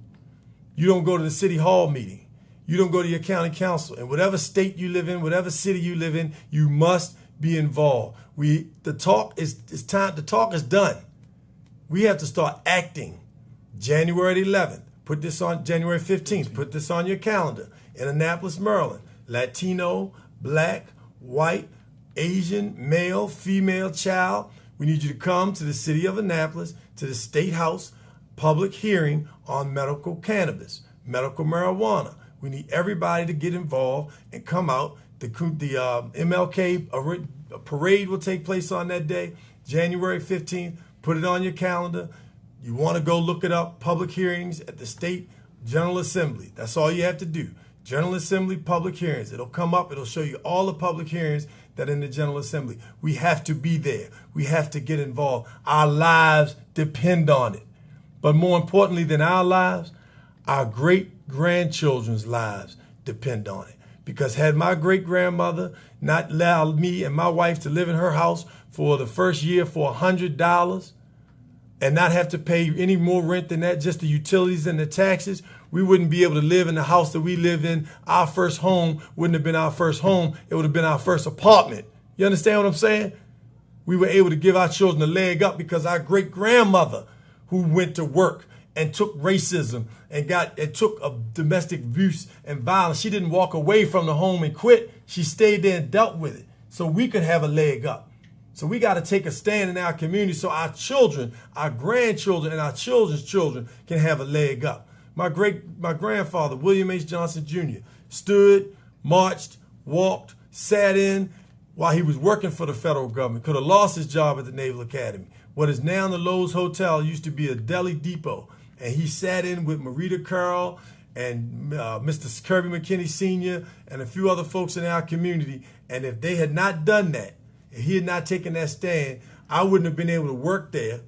You don't go to the city hall meeting. You don't go to your county council. And whatever state you live in, whatever city you live in, you must be involved. The talk is done. We have to start acting. January 11th, put this on January 15th, put this on your calendar. In Annapolis, Maryland, Latino, black, white, Asian, male, female, child. We need you to come to the city of Annapolis, to the State House public hearing on medical cannabis, medical marijuana. We need everybody to get involved and come out. The MLK parade will take place on that day, January 15th. Put it on your calendar. You want to go look it up, public hearings at the State General Assembly. That's all you have to do. General Assembly public hearings. It'll come up. It'll show you all the public hearings that are in the General Assembly. We have to be there. We have to get involved. Our lives depend on it. But more importantly than our lives, our great-grandchildren's lives depend on it. Because had my great-grandmother not allowed me and my wife to live in her house for the first year for $100 and not have to pay any more rent than that, just the utilities and the taxes, we wouldn't be able to live in the house that we live in. Our first home wouldn't have been our first home. It would have been our first apartment. You understand what I'm saying? We were able to give our children a leg up because our great-grandmother, who went to work and took racism and took a domestic abuse and violence, she didn't walk away from the home and quit. She stayed there and dealt with it so we could have a leg up. So we got to take a stand in our community so our children, our grandchildren, and our children's children can have a leg up. My grandfather, William H. Johnson Jr., stood, marched, walked, sat in while he was working for the federal government. Could have lost his job at the Naval Academy. What is now the Lowe's Hotel used to be a deli depot. And he sat in with Marita Carroll and Mr. Kirby McKinney Sr. and a few other folks in our community. And if they had not done that, if he had not taken that stand, I wouldn't have been able to work there.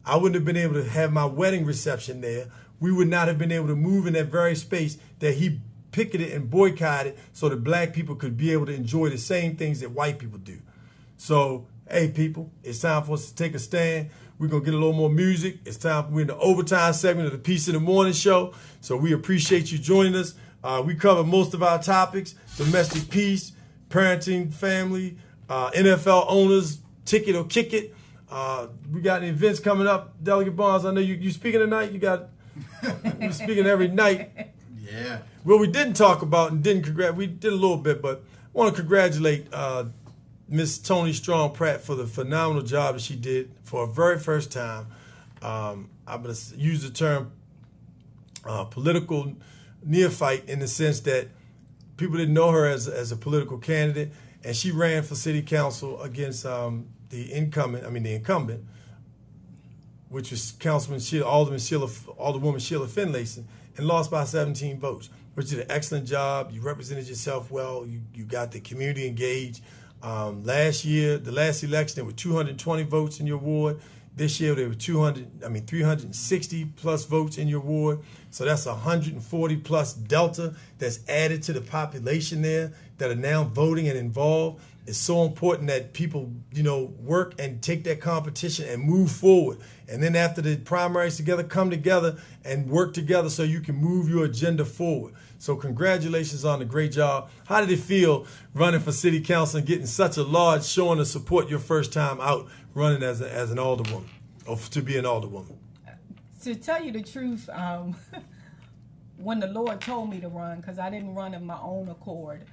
I wouldn't have been able to have my wedding reception there. We would not have been able to move in that very space that he picketed and boycotted so that black people could be able to enjoy the same things that white people do. So, hey, people, it's time for us to take a stand. We're going to get a little more music. It's time. We're in the overtime segment of the Peace in the Morning show. So we appreciate you joining us. We cover most of our topics: domestic peace, parenting, family, NFL owners, ticket or kick it. We got events coming up. Delegate Barnes, I know you speaking tonight. You're speaking every night. Yeah. Well, we didn't talk about and we did a little bit, but I want to congratulate Miss Toni Strong-Pratt for the phenomenal job that she did for her very first time. I'm going to use the term political neophyte in the sense that people didn't know her as a political candidate, and she ran for city council against the incumbent, which was Alderwoman Sheila Finlayson, and lost by 17 votes, which did an excellent job. You represented yourself well. You got the community engaged. Last year, the last election, there were 220 votes in your ward. This year there were 360 plus votes in your ward. So that's 140 plus delta that's added to the population there that are now voting and involved. It's so important that people, work and take that competition and move forward. And then after the primaries together, come together and work together so you can move your agenda forward. So congratulations on the great job. How did it feel running for city council and getting such a large showing of support your first time out running as an alderwoman, or to be an alderwoman? To tell you the truth, when the Lord told me to run, because I didn't run of my own accord,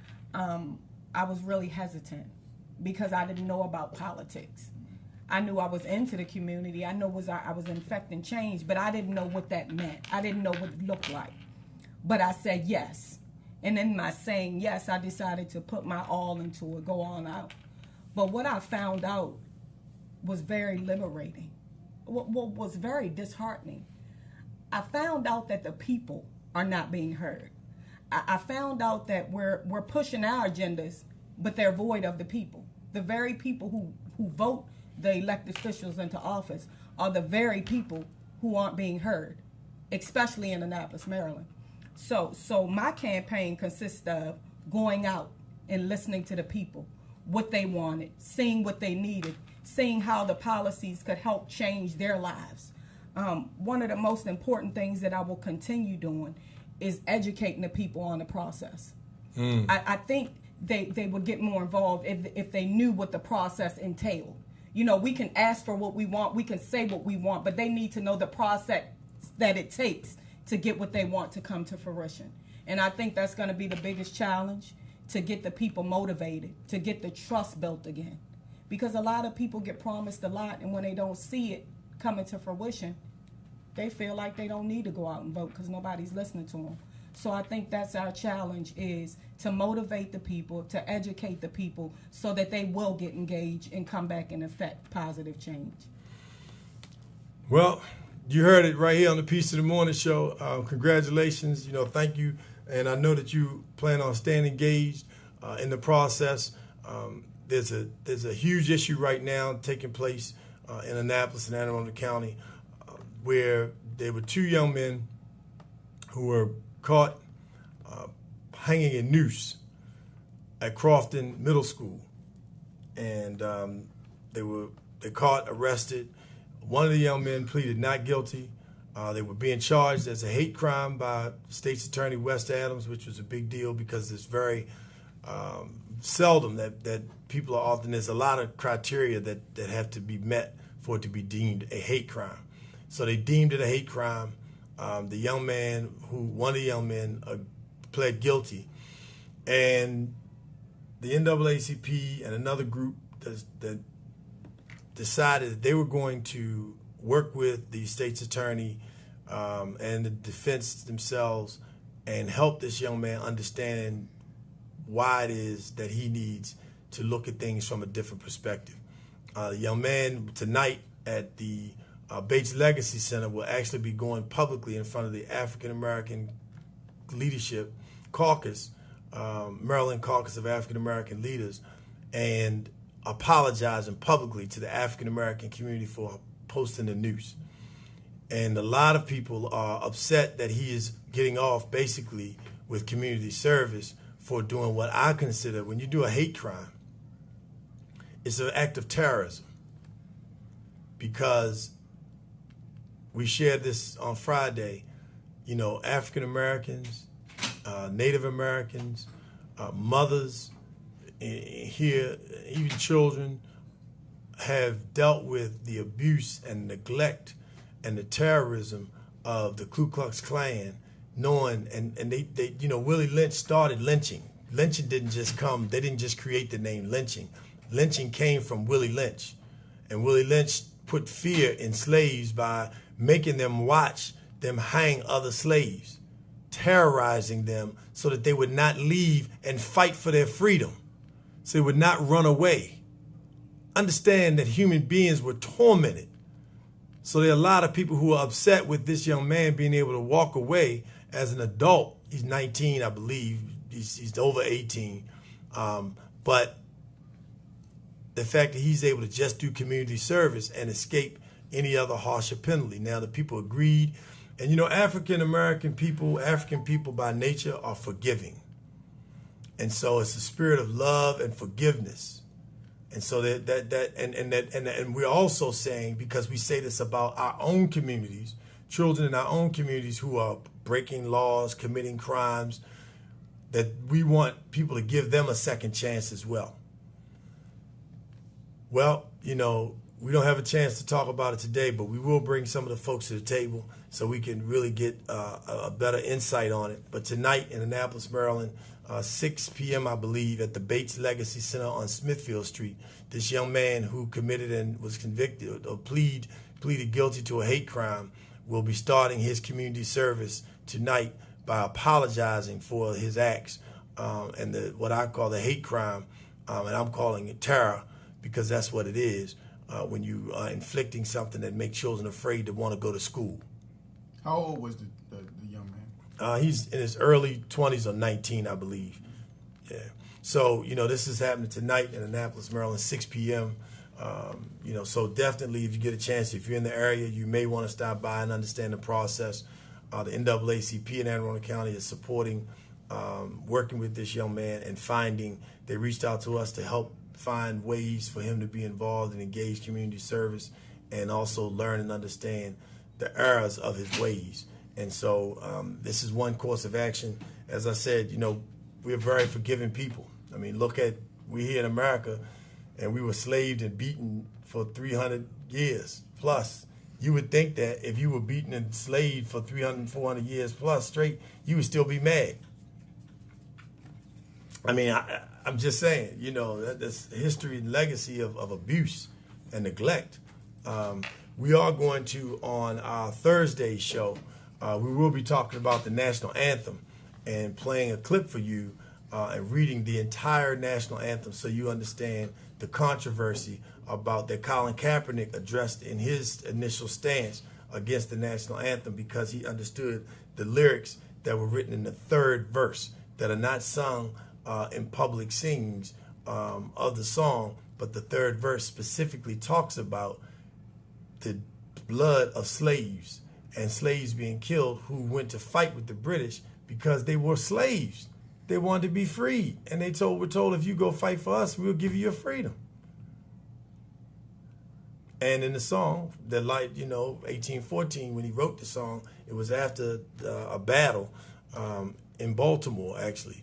I was really hesitant because I didn't know about politics. I knew I was into the community. I know I was infecting change, but I didn't know what that meant. I didn't know what it looked like. But I said yes. And in my saying yes, I decided to put my all into it, go on out. But what I found out was very liberating. What was very disheartening. I found out that the people are not being heard. I found out that we're pushing our agendas, but they're void of the people. The very people who vote the elected officials into office are the very people who aren't being heard, especially in Annapolis, Maryland. So my campaign consists of going out and listening to the people, what they wanted, seeing what they needed, seeing how the policies could help change their lives. One of the most important things that I will continue doing is educating the people on the process. I think they would get more involved if they knew what the process entailed. We can ask for what we want, we can say what we want, but they need to know the process that it takes to get what they want to come to fruition. And I think that's going to be the biggest challenge, to get the people motivated, to get the trust built again. Because a lot of people get promised a lot, and when they don't see it coming to fruition, they feel like they don't need to go out and vote because nobody's listening to them. So I think that's our challenge, is to motivate the people, to educate the people so that they will get engaged and come back and affect positive change. Well, you heard it right here on the Piece of the Morning Show. Congratulations. Thank you. And I know that you plan on staying engaged in the process. There's a huge issue right now taking place in Annapolis and Anne Arundel County, where there were two young men who were caught hanging a noose at Crofton Middle School, and they caught, arrested. One of the young men pleaded not guilty. They were being charged as a hate crime by State's Attorney West Adams, which was a big deal because it's very seldom that people are often, there's a lot of criteria that have to be met for it to be deemed a hate crime. So they deemed it a hate crime. One of the young men pled guilty. And the NAACP and another group that decided that they were going to work with the state's attorney and the defense themselves and help this young man understand why it is that he needs to look at things from a different perspective. The young man tonight at the Bates Legacy Center will actually be going publicly in front of the African American Leadership Caucus, Maryland Caucus of African American Leaders, and apologizing publicly to the African American community for posting the noose. And a lot of people are upset that he is getting off basically with community service for doing what I consider, when you do a hate crime, it's an act of terrorism. Because we shared this on Friday, African Americans, Native Americans, mothers here, even children, have dealt with the abuse and neglect and the terrorism of the Ku Klux Klan, knowing, and they Willie Lynch started lynching. Lynching didn't just come, they didn't just create the name lynching. Lynching came from Willie Lynch. And Willie Lynch put fear in slaves by making them watch them hang other slaves, terrorizing them so that they would not leave and fight for their freedom, so they would not run away. Understand that human beings were tormented. So there are a lot of people who are upset with this young man being able to walk away as an adult. He's 19, I believe. He's over 18. But the fact that he's able to just do community service and escape, any other harsher penalty. Now, the people agreed. And, you know, African people by nature are forgiving. And so it's a spirit of love and forgiveness. And so and we're also saying, because we say this about our own communities, children in our own communities who are breaking laws, committing crimes, that we want people to give them a second chance as well. Well, you know, we don't have a chance to talk about it today, but we will bring some of the folks to the table so we can really get a better insight on it. But tonight in Annapolis, Maryland, 6 p.m., I believe, at the Bates Legacy Center on Smithfield Street, this young man who committed and was convicted or pleaded guilty to a hate crime will be starting his community service tonight by apologizing for his acts and what I call the hate crime, and I'm calling it terror, because that's what it is when you are inflicting something that makes children afraid to want to go to school. How old was the young man? He's in his early 20s or 19, I believe. Yeah. So, you know, this is happening tonight in Annapolis, Maryland, 6 p.m. You know, so definitely if you get a chance, if you're in the area, you may want to stop by and understand the process. The NAACP in Anne Arundel County is supporting, working with this young man and they reached out to us to help find ways for him to be involved and engage community service and also learn and understand the errors of his ways. And so this is one course of action. As I said, you know, we're very forgiving people. I mean, we're here in America, and we were slaved and beaten for 300 years plus. You would think that if you were beaten and slaved for 300, 400 years plus straight, you would still be mad. I mean, I'm just saying, you know, that's history and legacy of abuse and neglect. We are going to, on our Thursday show, we will be talking about the national anthem and playing a clip for you and reading the entire national anthem so you understand the controversy about that Colin Kaepernick addressed in his initial stance against the national anthem, because he understood the lyrics that were written in the third verse that are not sung in public sings of the song, but the third verse specifically talks about the blood of slaves and slaves being killed who went to fight with the British because they were slaves. They wanted to be freed, and we're told if you go fight for us, we'll give you your freedom. And in the song, 1814, when he wrote the song, it was after a battle in Baltimore, actually.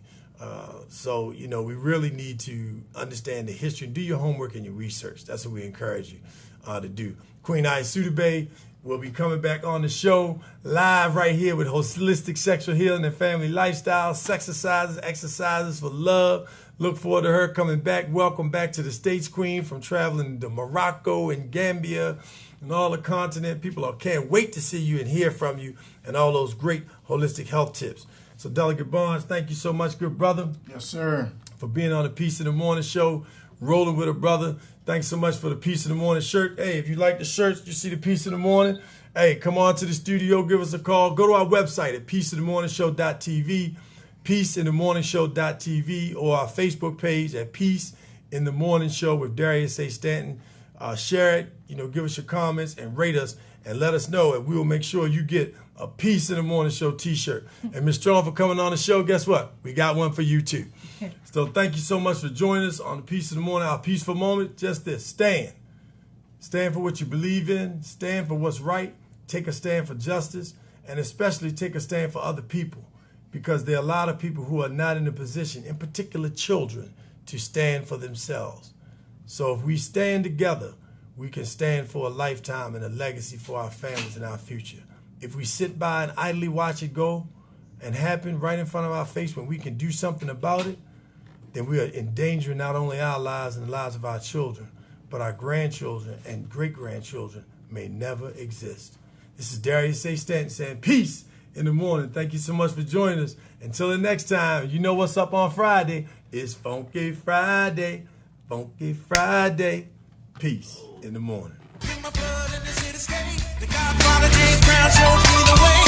So, you know, we really need to understand the history and do your homework and your research. That's what we encourage you to do. Queen Ayasudebe will be coming back on the show live right here with holistic sexual healing and family lifestyle, exercises for love. Look forward to her coming back. Welcome back to the States, Queen, from traveling to Morocco and Gambia and all the continent. People can't wait to see you and hear from you and all those great holistic health tips. So, Delegate Barnes, thank you so much, good brother. Yes, sir. For being on the Peace in the Morning show, rolling with a brother. Thanks so much for the Peace in the Morning shirt. Hey, if you like the shirts, you see the Peace in the Morning, hey, come on to the studio, give us a call. Go to our website at peaceinthemorningshow.tv, peaceinthemorningshow.tv, or our Facebook page at Peace in the Morning Show with Darius A Stanton. Share it, you know, give us your comments and rate us and let us know, and we will make sure you get a Peace in the Morning Show t-shirt. And Ms. Strong, for coming on the show, guess what? We got one for you too. So thank you so much for joining us on the Peace in the Morning. Our peaceful moment, just this: stand. Stand for what you believe in, stand for what's right, take a stand for justice, and especially take a stand for other people, because there are a lot of people who are not in a position, in particular children, to stand for themselves. So if we stand together, we can stand for a lifetime and a legacy for our families and our future. If we sit by and idly watch it go and happen right in front of our face when we can do something about it, then we are endangering not only our lives and the lives of our children, but our grandchildren and great-grandchildren may never exist. This is Darius A. Stanton saying peace in the morning. Thank you so much for joining us. Until the next time, you know what's up on Friday. It's Funky Friday. Funky Friday. Peace in the morning. The Godfather James Brown showed me the way.